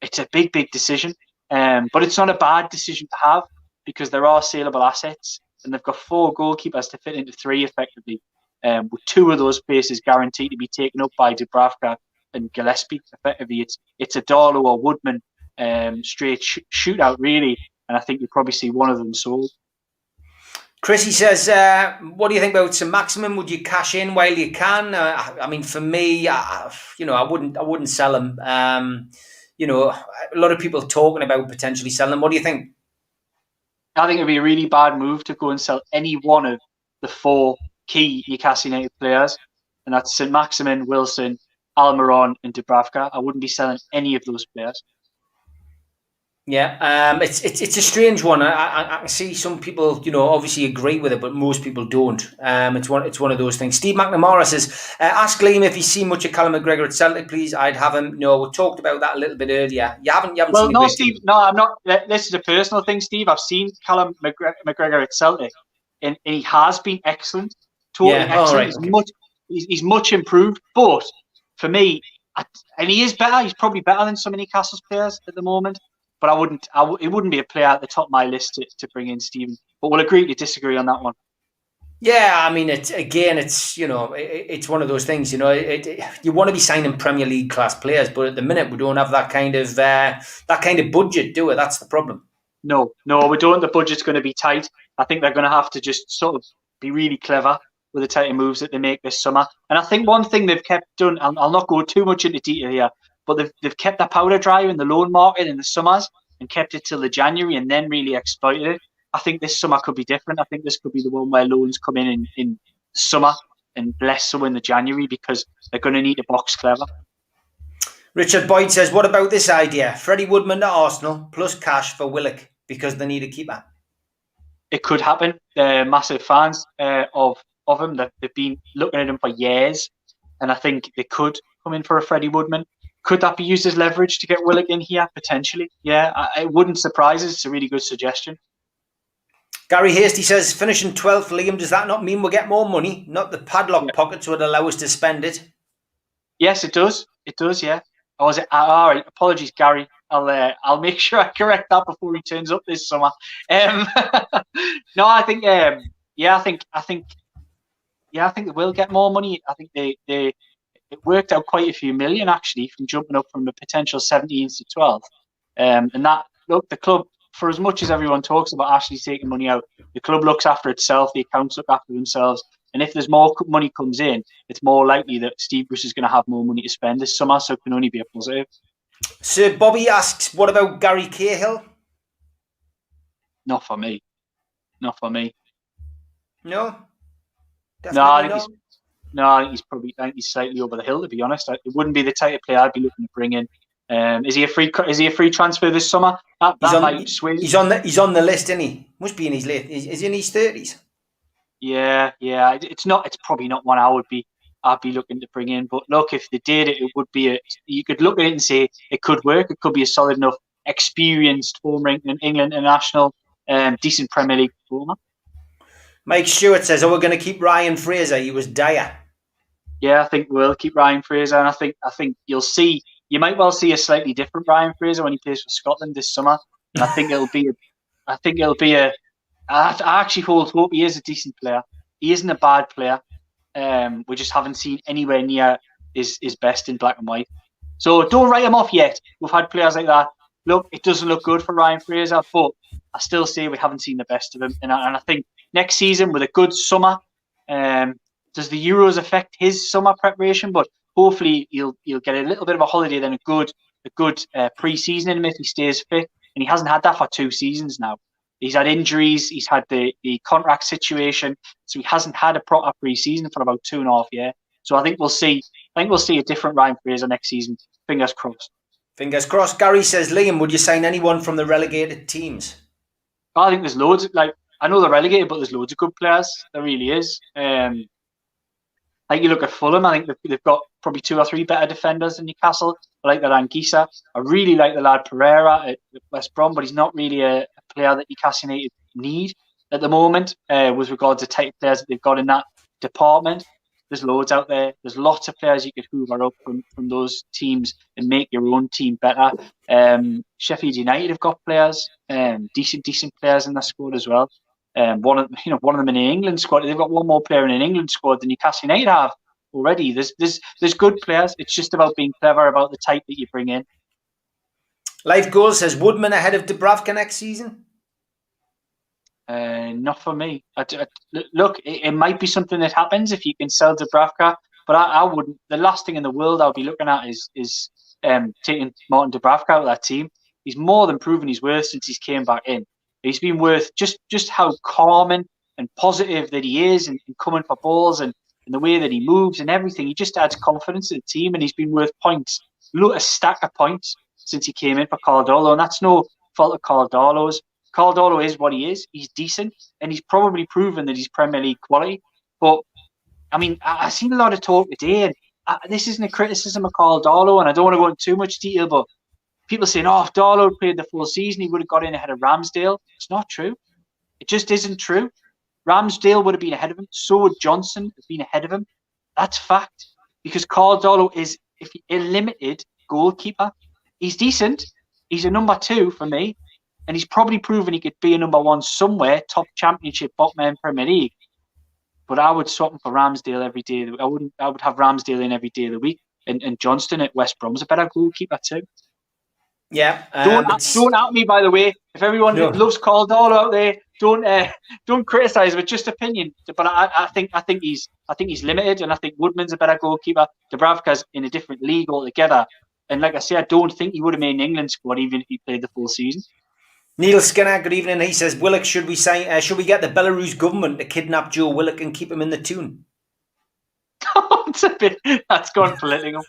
It's a big decision. But it's not a bad decision to have because there are saleable assets and they've got 4 goalkeepers to fit into 3 effectively. With 2 of those places guaranteed to be taken up by Dubravka and Gillespie. Effectively, it's a Darlow or Woodman straight shootout, really, and I think you'll probably see one of them sold. Chrissy says, what do you think about St. Maximin? Would you cash in while you can? I mean, for me, I wouldn't sell him. A lot of people talking about potentially selling him. What do you think? I think it'd be a really bad move to go and sell any one of the 4 key Newcastle United players, and that's St. Maximin, Wilson, Almiron, and Dubravka. I wouldn't be selling any of those players. Yeah, it's a strange one. I see some people, obviously agree with it, but most people don't. It's one of those things. Steve McNamara says, ask Liam if he's seen much of Callum McGregor at Celtic, please. I'd have him. No, we talked about that a little bit earlier. You haven't well, seen no, Steve. No, I'm not. This is a personal thing, Steve. I've seen Callum McGregor at Celtic, and he has been excellent. Totally excellent. Right, okay. He's much improved, but for me, and he is better. He's probably better than some of Newcastle's players at the moment. But it wouldn't be a player at the top of my list to bring in, Stephen. But we'll agree to disagree on that one. Yeah, I mean, it's one of those things. You want to be signing Premier League class players, but at the minute we don't have that kind of budget, do we? That's the problem. No, we don't. The budget's going to be tight. I think they're going to have to just sort of be really clever with the type of moves that they make this summer. And I think one thing they've kept done, I'll not go too much into detail here, but they've kept their powder dry in the loan market in the summers and kept it till the January and then really exploited it. I think this summer could be different. I think this could be the one where loans come in summer and less so in the January because they're going to need to box clever. Richard Boyd says, what about this idea? Freddie Woodman to Arsenal plus cash for Willock because they need a keeper. It could happen. They're massive fans of him. They've been looking at him for years, and I think they could come in for a Freddie Woodman. Could that be used as leverage to get Willock in here? Potentially. Yeah, it wouldn't surprise us. It's a really good suggestion. Gary Hasty says, finishing 12th, Liam, does that not mean we'll get more money? Not the padlock pockets would allow us to spend it. Yes, it does. It does, yeah. Oh, is it? All right. Apologies, Gary. I'll make sure I correct that before he turns up this summer. No, I think I think they will get more money. I think they it worked out quite a few million actually from jumping up from a potential 17th to 12th. And that, look, the club, for as much as everyone talks about Ashley taking money out, the club looks after itself, the accounts look after themselves. And if there's more money comes in, it's more likely that Steve Bruce is going to have more money to spend this summer, so it can only be a positive. Sir Bobby asks, what about Gary Cahill? Not for me. Not for me. No? Definitely I think he's slightly over the hill, to be honest. It wouldn't be the type of player I'd be looking to bring in. Is he a free transfer this summer? He's on the list, isn't he? Must be in his late. Is he in his 30s? Yeah. It's probably not one I'd be looking to bring in. But look, if they did, it would be you could look at it and say it could work. It could be a solid enough, experienced former England international, decent Premier League performer. Mike Stewart says, we're going to keep Ryan Fraser. He was dire. Yeah, I think we'll keep Ryan Fraser, and I think you might well see a slightly different Ryan Fraser when he plays for Scotland this summer. And I think it'll be I actually hold hope he is a decent player. He isn't a bad player. We just haven't seen anywhere near his best in black and white. So don't write him off yet. We've had players like that. Look, it doesn't look good for Ryan Fraser, but I still say we haven't seen the best of him. And I think next season with a good summer, does the Euros affect his summer preparation? But hopefully he'll get a little bit of a holiday, then a good pre-season in him if he stays fit. And he hasn't had that for 2 seasons now. He's had injuries. He's had the contract situation, so he hasn't had a proper pre-season for about 2.5 years. So I think we'll see a different Ryan Fraser next season. Fingers crossed. Fingers crossed. Gary says, Liam, would you sign anyone from the relegated teams? I think there's loads. I know they're relegated, but there's loads of good players. There really is. Like you look at Fulham, I think they've got probably 2 or 3 better defenders than Newcastle. I like that Anguissa. I really like the lad Pereira at West Brom, but he's not really a player that Newcastle United need at the moment with regards to type of players that they've got in that department. There's loads out there. There's lots of players you could hoover up from those teams and make your own team better. Sheffield United have got players, decent players in their squad as well. One of them in the England squad. They've got one more player in an England squad than Newcastle United have already. There's good players. It's just about being clever about the type that you bring in. Life Goal says Woodman ahead of Dubravka next season. Not for me. Look, it might be something that happens if you can sell Dubravka, but I wouldn't. The last thing in the world I'll be looking at is taking Martin Dubravka out of that team. He's more than proven his worth since he's came back in. He's been worth just how calm and positive that he is and coming for balls and the way that he moves and everything. He just adds confidence to the team, and he's been worth points. Look, a stack of points since he came in for Caldolo, and that's no fault of Caldolo's. Caldolo is what he is. He's decent, and he's probably proven that he's Premier League quality. But, I mean, I've seen a lot of talk today, and this isn't a criticism of Caldolo, and I don't want to go into too much detail, but people saying, if Darlow played the full season, he would have got in ahead of Ramsdale. It's not true. It just isn't true. Ramsdale would have been ahead of him. So would Johnson have been ahead of him. That's fact. Because Caldolo is a limited goalkeeper. He's decent. He's a number 2 for me. And he's probably proven he could be a number 1 somewhere, top championship, bottom end Premier League. But I would swap him for Ramsdale every day. I would have Ramsdale in every day of the week. And Johnston at West Brom's a better goalkeeper too. Yeah. Don't at me, by the way. If everyone loves Caldolo out there, don't criticise with just opinion. But I think he's limited, and I think Woodman's a better goalkeeper. Dubravka's in a different league altogether. And like I say, I don't think he would have made an England squad even if he played the full season. Neil Skinner, good evening. He says, Willock, should we get the Belarus government to kidnap Joe Willock and keep him in the tune? That's gone political.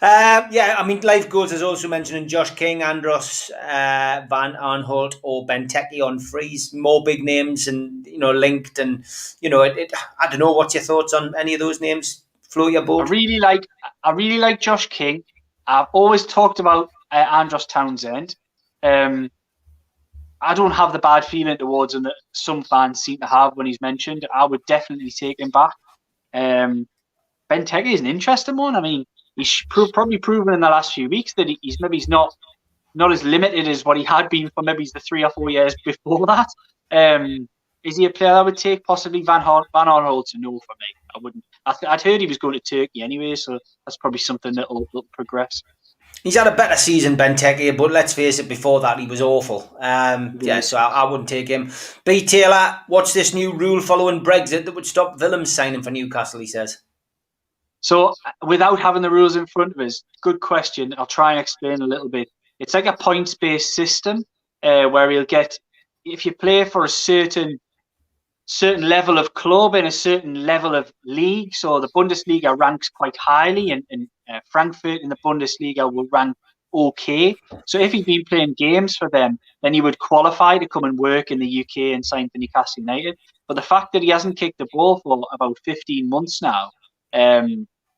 I mean, Life Goals is also mentioning Josh King, Andros Van Arnholt, or Benteke on freeze. More big names and linked, and I don't know. What's your thoughts on any of those names? Float your boat. I really like Josh King. I've always talked about Andros Townsend. I don't have the bad feeling towards him that some fans seem to have when he's mentioned. I would definitely take him back. Benteke is an interesting one. I mean, he's probably proven in the last few weeks that he's not as limited as what he had been for maybe the 3 or 4 years before that. Is he a player I would take? Possibly Van Aanholt. No, for me, I'd heard he was going to Turkey anyway, so that's probably something that'll progress. He's had a better season, Benteke, but let's face it, before that he was awful. So I wouldn't take him. B. Taylor, what's this new rule following Brexit that would stop Willems signing for Newcastle, he says? So without having the rules in front of us, good question. I'll try and explain a little bit. It's like a points-based system where he'll get, if you play for a certain level of club in a certain level of league. So the Bundesliga ranks quite highly, and Frankfurt in the Bundesliga will rank okay. So if he'd been playing games for them, then he would qualify to come and work in the UK and sign for Newcastle United. But the fact that he hasn't kicked the ball for about 15 months now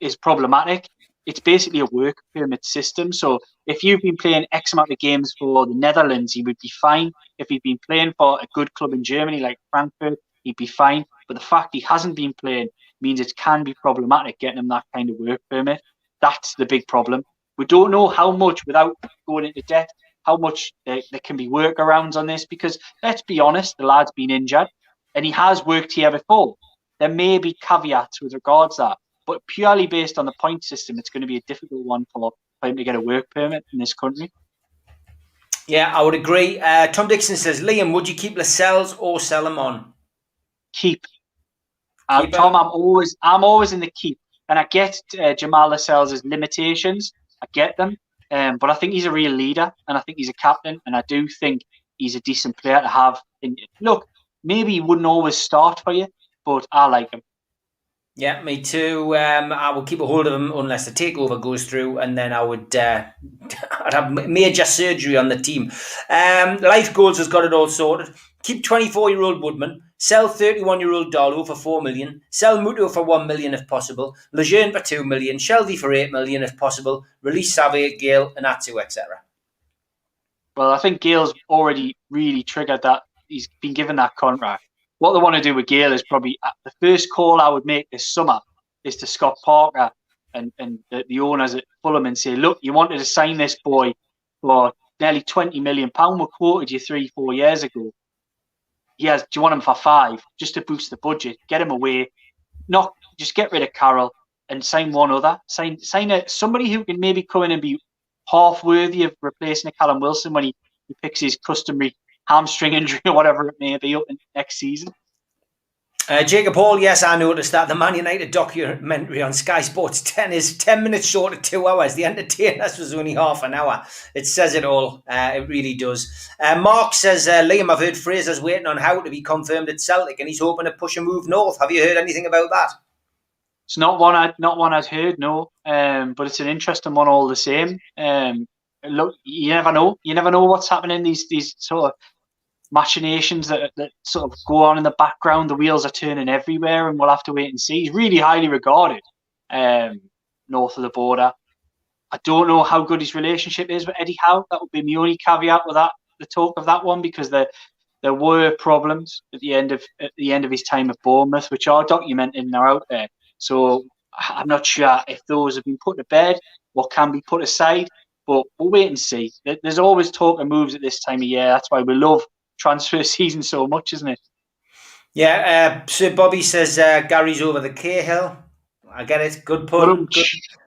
is problematic. It's basically a work permit system. So if you've been playing X amount of games for the Netherlands, he would be fine. If he'd been playing for a good club in Germany like Frankfurt, he'd be fine. But the fact he hasn't been playing means it can be problematic getting him that kind of work permit. That's the big problem. We don't know how much, without going into depth, how much there can be workarounds on this, because let's be honest, the lad's been injured and he has worked here before. There may be caveats with regards to that, but purely based on the point system, it's going to be a difficult one for him to get a work permit in this country. Yeah, I would agree. Tom Dixon says, Liam, would you keep Lascelles or sell him on? Keep. Tom, I'm always in the keep. And I get Jamal Lascelles' limitations. I get them. But I think he's a real leader, and I think he's a captain, and I do think he's a decent player to have. Look, maybe he wouldn't always start for you, but I like him. Yeah, me too. I will keep a hold of him unless the takeover goes through, and then I would I'd have major surgery on the team. Life Goals has got it all sorted. Keep 24-year-old Woodman, sell 31-year-old Darlow for 4 million, sell Muto for 1 million if possible, Lejeune for 2 million, Shelby for 8 million if possible, release Save, Gale, and Atsu, etc. Well, I think Gale's already really triggered that. He's been given that contract. What they want to do with Gale is probably the first call I would make this summer is to Scott Parker and the owners at Fulham and say, look, you wanted to sign this boy for nearly £20 million. We quoted you 3-4 years ago. Do you want him for 5 just to boost the budget? Get him away. Just get rid of Carroll and sign one other. Sign somebody who can maybe come in and be half worthy of replacing a Callum Wilson when he picks his customary hamstring injury or whatever it may be up in next season. Jacob Hall, yes, I noticed that the Man United documentary on Sky Sports 10 is 10 minutes short of 2 hours. The entertainers was only half an hour. It says it all. It really does. Mark says, Liam, I've heard Fraser's waiting on Howe to be confirmed at Celtic and he's hoping to push a move north. Have you heard anything about that? It's not one I'd heard, no. But it's an interesting one all the same. Look, you never know. You never know what's happening. These sort of machinations that sort of go on in the background. The wheels are turning everywhere, and we'll have to wait and see. He's really highly regarded north of the border. I don't know how good his relationship is with Eddie Howe. That would be my only caveat with that, the talk of that one, because there were problems at the end of his time at Bournemouth, which are documented and are out there. So I'm not sure if those have been put to bed, what can be put aside, but we'll wait and see. There's always talk of moves at this time of year. That's why we love transfer season so much, isn't it? Yeah, Sir Bobby says Gary's over the Cahill. I get it. Good pun.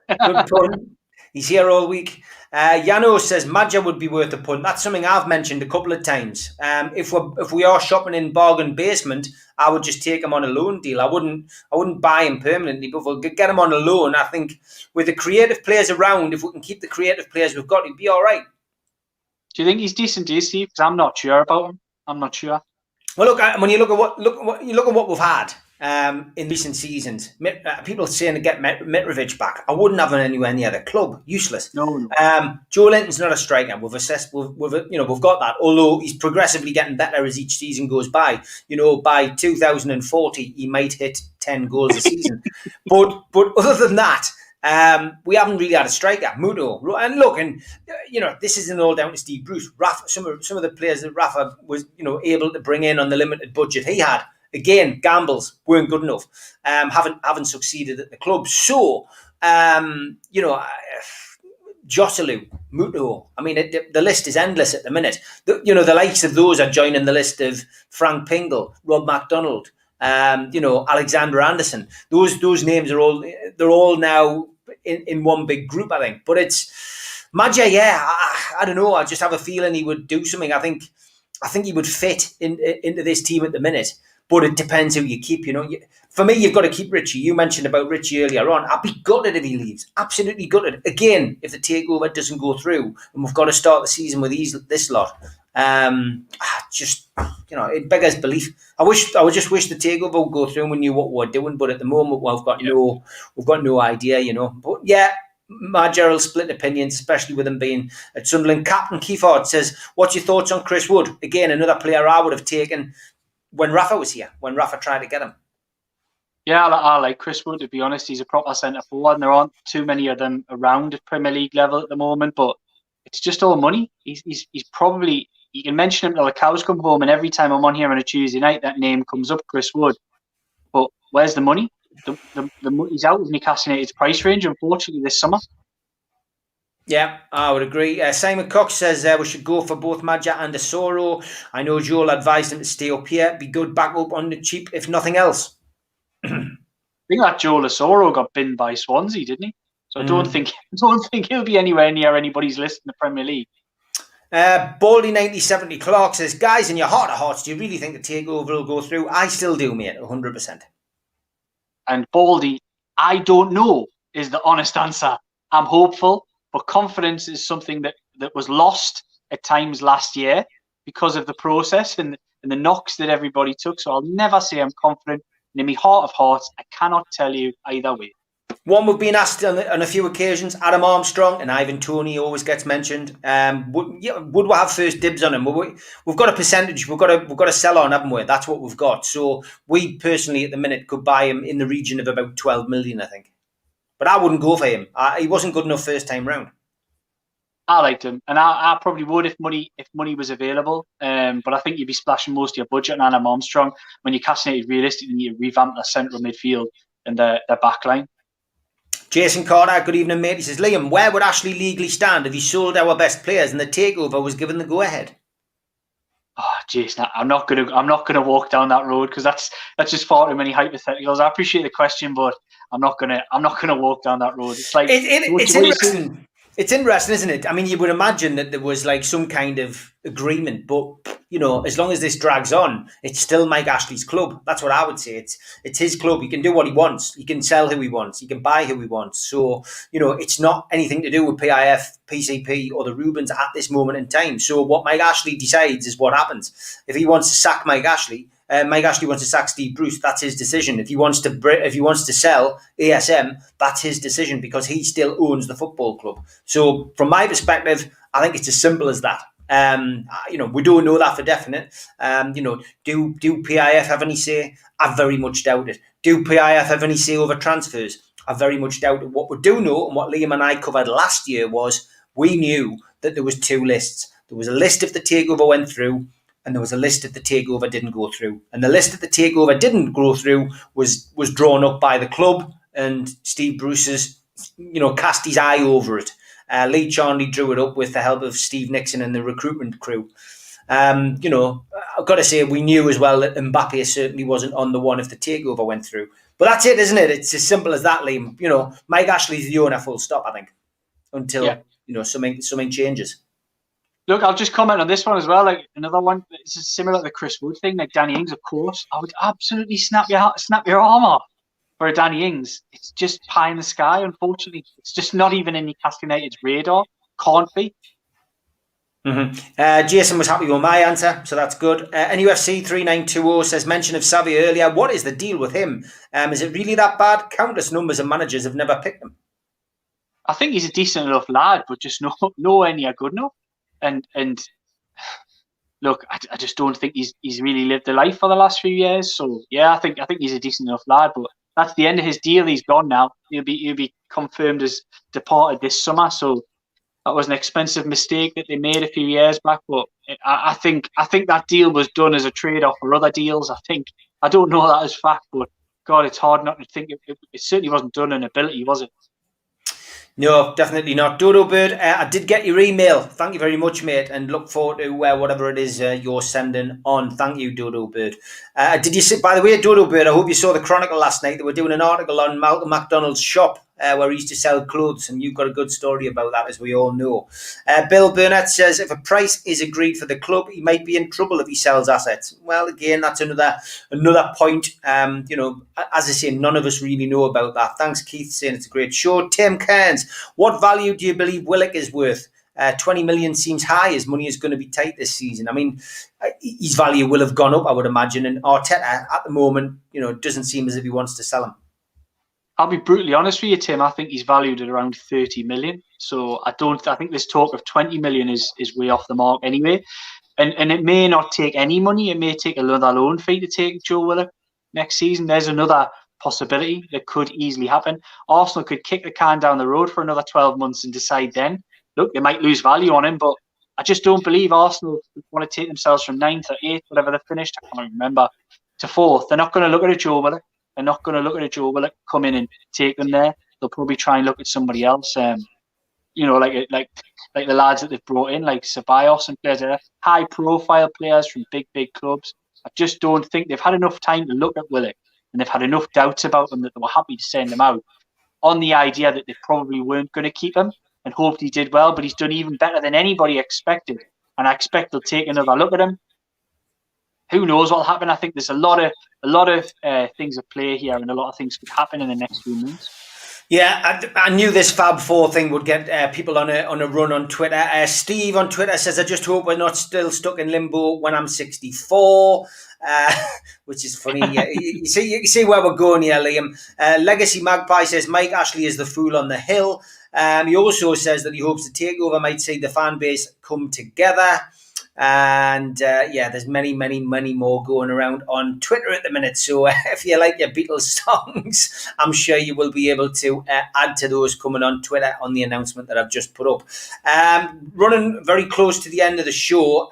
Good pun. He's here all week. Yano says Madja would be worth a punt. That's something I've mentioned a couple of times. If we are shopping in bargain basement, I would just take him on a loan deal. I wouldn't buy him permanently, but if we could get him on a loan, I think with the creative players around, if we can keep the creative players we've got, he'd be all right. Do you think he's decent, do you, Steve? Because I'm not sure about him. I'm not sure. Well, look, when you look at what we've had in recent seasons, people saying to get Mitrovic back. I wouldn't have him anywhere near the club. Useless. No. Joe Linton's not a striker. We've assessed. We've got that. Although he's progressively getting better as each season goes by. By 2040, he might hit 10 goals a season. but other than that. We haven't really had a striker, Muto, and look, this isn't all down to Steve Bruce. Rafa, some of the players that Rafa was, able to bring in on the limited budget he had, again, gambles weren't good enough. Haven't succeeded at the club. So, Joselu, Muto. I mean, the list is endless at the minute. The likes of those are joining the list of Frank Pingle, Rob MacDonald. Alexander Anderson. Those names they're all now in one big group, I think. But it's Madja, I don't know. I just have a feeling he would do something. I think he would fit into this team at the minute. But it depends who you keep. For me, you've got to keep Ritchie. You mentioned about Ritchie earlier on. I'd be gutted if he leaves. Absolutely gutted. Again, if the takeover doesn't go through, and we've got to start the season with this lot. It beggars belief. I would just wish the takeover would go through and we knew what we're doing. But at the moment, we've got no idea. But yeah. My Gerald split opinions, especially with him being at Sunderland. Captain Keithard says, "What's your thoughts on Chris Wood?" Again, another player I would have taken when Rafa was here, when Rafa tried to get him. Yeah, I like Chris Wood, to be honest. He's a proper centre forward, and there aren't too many of them around at Premier League level at the moment, but it's just all money. He's probably, you can mention him till the cows come home, and every time I'm on here on a Tuesday night, that name comes up, Chris Wood. But where's the money? The money's out of Newcastle United's price range, unfortunately, this summer. Yeah, I would agree. Simon Cox says we should go for both Madja and Asoro. I know Joel advised him to stay up here. Be good back up on the cheap, if nothing else. I think that Joel Asoro got binned by Swansea, didn't he? So I don't think he'll be anywhere near anybody's list in the Premier League. Baldy 9070 Clark says, guys, in your heart of hearts, do you really think the takeover will go through? I still do, mate, 100%. And Baldy, I don't know, is the honest answer. I'm hopeful, but confidence is something that was lost at times last year because of the process and the knocks that everybody took. So I'll never say I'm confident. And in my heart of hearts, I cannot tell you either way. One we've been asked on a few occasions, Adam Armstrong and Ivan Toney always gets mentioned. Would we have first dibs on him? We've got a percentage. We've got to sell on, haven't we? That's what we've got. So we personally, at the minute, could buy him in the region of about 12 million, I think. But I wouldn't go for him. He wasn't good enough first time round. I liked him, and I probably would if money was available. But I think you'd be splashing most of your budget on Adam Armstrong when you're casting it realistically and you revamp the central midfield and their back line. Jason Carter, good evening, mate. He says, Liam, where would Ashley legally stand if he sold our best players and the takeover was given the go ahead? Oh, Jason, I'm not gonna walk down that road because that's just far too many hypotheticals. I appreciate the question, but I'm not gonna walk down that road. It's like it's interesting. It's interesting, isn't it? I mean, you would imagine that there was like some kind of agreement, but as long as this drags on, it's still Mike Ashley's club. That's what I would say. It's his club. He can do what he wants. He can sell who he wants. He can buy who he wants. So, it's not anything to do with PIF, PCP or the Rubens at this moment in time. So what Mike Ashley decides is what happens. If he wants to sack Mike Ashley wants to sack Steve Bruce. That's his decision. If he wants to sell ASM, that's his decision because he still owns the football club. So from my perspective, I think it's as simple as that. We don't know that for definite. Do PIF have any say? I very much doubt it. Do PIF have any say over transfers? I very much doubt it. What we do know, and what Liam and I covered last year, was we knew that there was two lists. There was a list if the takeover went through, and there was a list if the takeover didn't go through. And the list if the takeover didn't go through was drawn up by the club, and Steve Bruce's, cast his eye over it. Lee Charnley drew it up with the help of Steve Nixon and the recruitment crew. I've got to say, we knew as well that Mbappe certainly wasn't on the one if the takeover went through. But that's it, isn't it? It's as simple as that, Liam. Mike Ashley's the owner, full stop, I think, until, something changes. Look, I'll just comment on this one as well. Like another one, it's similar to the Chris Wood thing. Like Danny Ings, of course, I would absolutely snap your arm off for a Danny Ings. It's just pie in the sky. Unfortunately, it's just not even in Newcastle United's radar. Can't be. Mm-hmm. Jason was happy with my answer, so that's good. NUFC 3920 says, mention of Savvy earlier. What is the deal with him? Is it really that bad? Countless numbers of managers have never picked him. I think he's a decent enough lad, but just nowhere near good enough. And look, I just don't think he's really lived the life for the last few years. So yeah, I think he's a decent enough lad, but that's the end of his deal. He's gone now. He'll be confirmed as departed this summer. So that was an expensive mistake that they made a few years back. But I think that deal was done as a trade-off for other deals. I don't know that as fact, but God, it's hard not to think it certainly wasn't done in ability, was it? No, definitely not. Dodo Bird, I did get your email. Thank you very much, mate, and look forward to whatever it is you're sending on. Thank you, Dodo Bird. Did you see, by the way, Dodo Bird, I hope you saw the Chronicle last night. They were doing an article on Malcolm McDonald's shop where he used to sell clothes, and you've got a good story about that, as we all know. Bill Burnett says if a price is agreed for the club, he might be in trouble if he sells assets. Well, again, that's another point. As I say, none of us really know about that. Thanks, Keith, saying it's a great show. Tim Cairns, what value do you believe Willock is worth? 20 million seems high. His money is going to be tight this season. I mean, his value will have gone up, I would imagine. And Arteta, at the moment, doesn't seem as if he wants to sell him. I'll be brutally honest with you, Tim. I think he's valued at around 30 million. So I think this talk of 20 million is way off the mark anyway. And it may not take any money. It may take another loan fee to take Joe Willock next season. There's another possibility that could easily happen. Arsenal could kick the can down the road for another 12 months and decide then, look, they might lose value on him, but I just don't believe Arsenal want to take themselves from 9th or 8th, whatever they finished, I can't remember, to 4th. They're not going to look at a Joe Willock. They're not going to look at a Joe Willock come in and take them there. They'll probably try and look at somebody else. Like the lads that they've brought in, like Ceballos and players, high-profile players from big clubs. I just don't think they've had enough time to look at Willock, and they've had enough doubts about them that they were happy to send him out on the idea that they probably weren't going to keep him, and hoped he did well. But he's done even better than anybody expected, and I expect they'll take another look at him. Who knows what'll happen? I think there's a lot of things at play here, and a lot of things could happen in the next few months. Yeah, I knew this Fab Four thing would get people on a run on Twitter. Steve on Twitter says, "I just hope we're not still stuck in limbo when I'm 64," which is funny. Yeah, you see where we're going here, Liam. Legacy Magpie says, "Mike Ashley is the fool on the hill." He also says that he hopes the takeover might see the fan base come together. And there's many more going around on Twitter at the minute. So if you like your Beatles songs, I'm sure you will be able to add to those coming on Twitter on the announcement that I've just put up. Running very close to the end of the show,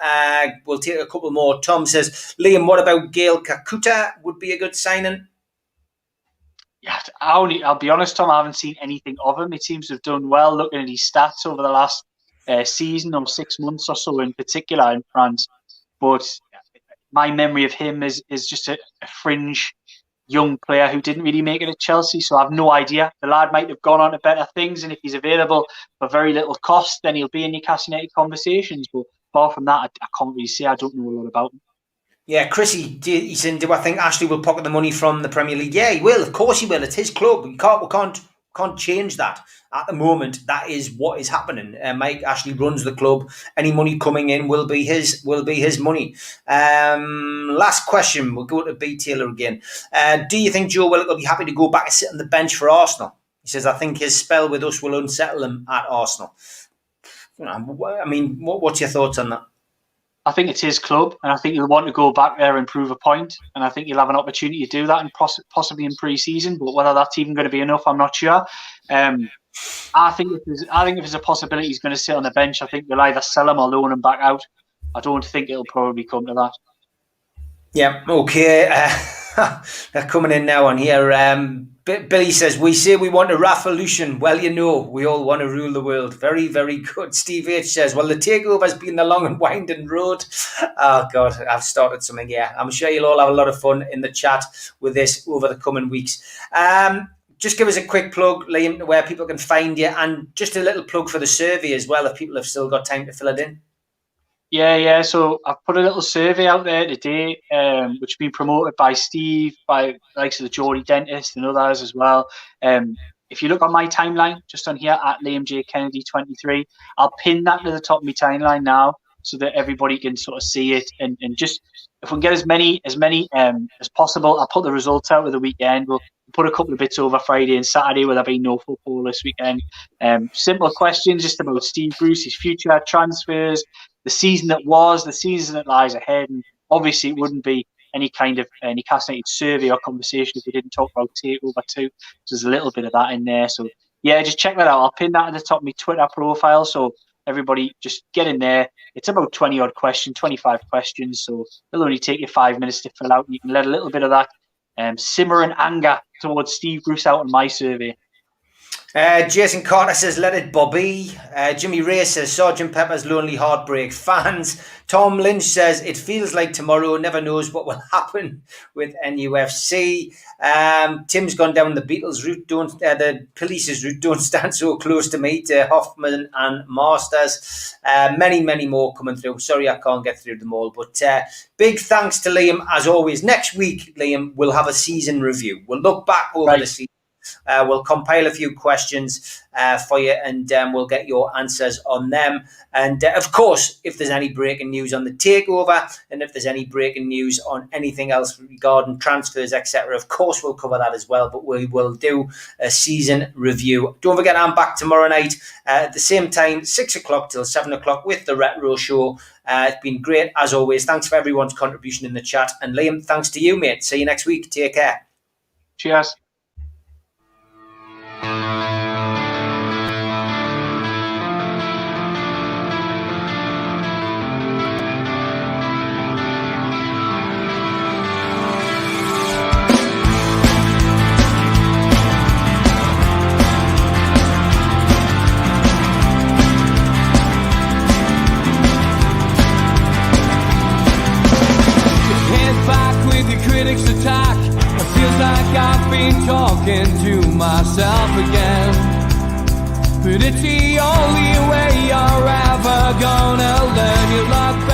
we'll take a couple more. Tom says, Liam, what about Gail Kakuta? Would be a good signing. Yeah, I'll be honest, Tom, I haven't seen anything of him. It seems to have done well looking at his stats over the last season or 6 months or so in particular in France. But my memory of him is just a fringe young player who didn't really make it at Chelsea, so I have no idea. The lad might have gone on to better things, and if he's available for very little cost, then he'll be in Newcastle United conversations. But apart from that, I can't really say. I don't know a lot about him. Yeah, Chrissy, he's in. Do I think Ashley will pocket the money from the Premier League? Yeah, he will. Of course he will. It's his club. We can't change that. At the moment, that is what is happening. Mike Ashley runs the club. Any money coming in will be his money. Last question. We'll go to B. Taylor again. Do you think Joe Willock will be happy to go back and sit on the bench for Arsenal? He says, I think his spell with us will unsettle him at Arsenal. I mean, what's your thoughts on that? I think it's his club, and I think he'll want to go back there and prove a point, and I think he'll have an opportunity to do that, and possibly in pre-season. But whether that's even going to be enough, I'm not sure. I think if there's a possibility he's going to sit on the bench, I think they'll either sell him or loan him back out. I don't think it'll probably come to that. Yeah, okay. They're coming in now on here. Billy says, we say we want a revolution. Well, we all want to rule the world. Very, very good. Steve H says, well, the takeover has been the long and winding road. Oh, God, I've started something here. I'm sure you'll all have a lot of fun in the chat with this over the coming weeks. Just give us a quick plug, Liam, where people can find you, and just a little plug for the survey as well, if people have still got time to fill it in. Yeah. So I've put a little survey out there today, which has been promoted by Steve, by the likes of the Geordie Dentist and others as well. If you look on my timeline, just on here at Liam J Kennedy 23, I'll pin that to the top of my timeline now, so that everybody can sort of see it, and just if we can get as many as possible. I'll put the results out of the weekend. We'll put a couple of bits over Friday and Saturday, where there'll be no football this weekend. Simple questions just about Steve Bruce, his future, transfers, the season that was, the season that lies ahead, and obviously it wouldn't be any kind of Newcastle United survey or conversation if we didn't talk about takeover too. So there's a little bit of that in there. So yeah, just check that out. I'll pin that at the top of my Twitter profile, so everybody just get in there. It's about 20-odd questions, 25 questions, so it'll only take you 5 minutes to fill out. You can let a little bit of that simmering anger towards Steve Bruce out on my survey. Jason Carter says, let it Bobby. Jimmy Ray says, Sergeant Pepper's Lonely Heartbreak fans. Tom Lynch says, it feels like tomorrow, never knows what will happen with NUFC. Tim's gone down the Beatles route, the Police's route, don't stand so close to me, to Hoffman and Masters. Many, many more coming through. Sorry I can't get through them all, but big thanks to Liam, as always. Next week, Liam, we'll have a season review. We'll look back over the season. We'll compile a few questions for you, and we'll get your answers on them. And of course, if there's any breaking news on the takeover, and if there's any breaking news on anything else regarding transfers, etc., of course we'll cover that as well. But we will do a season review. Don't forget, I'm back tomorrow night at the same time, 6 o'clock till 7 o'clock with the Retro Show. It's been great as always. Thanks for everyone's contribution in the chat, and Liam, thanks to you, mate. See you next week. Take care. Cheers. Critics attack. It feels like I've been talking to myself again. But it's the only way you're ever gonna learn. You look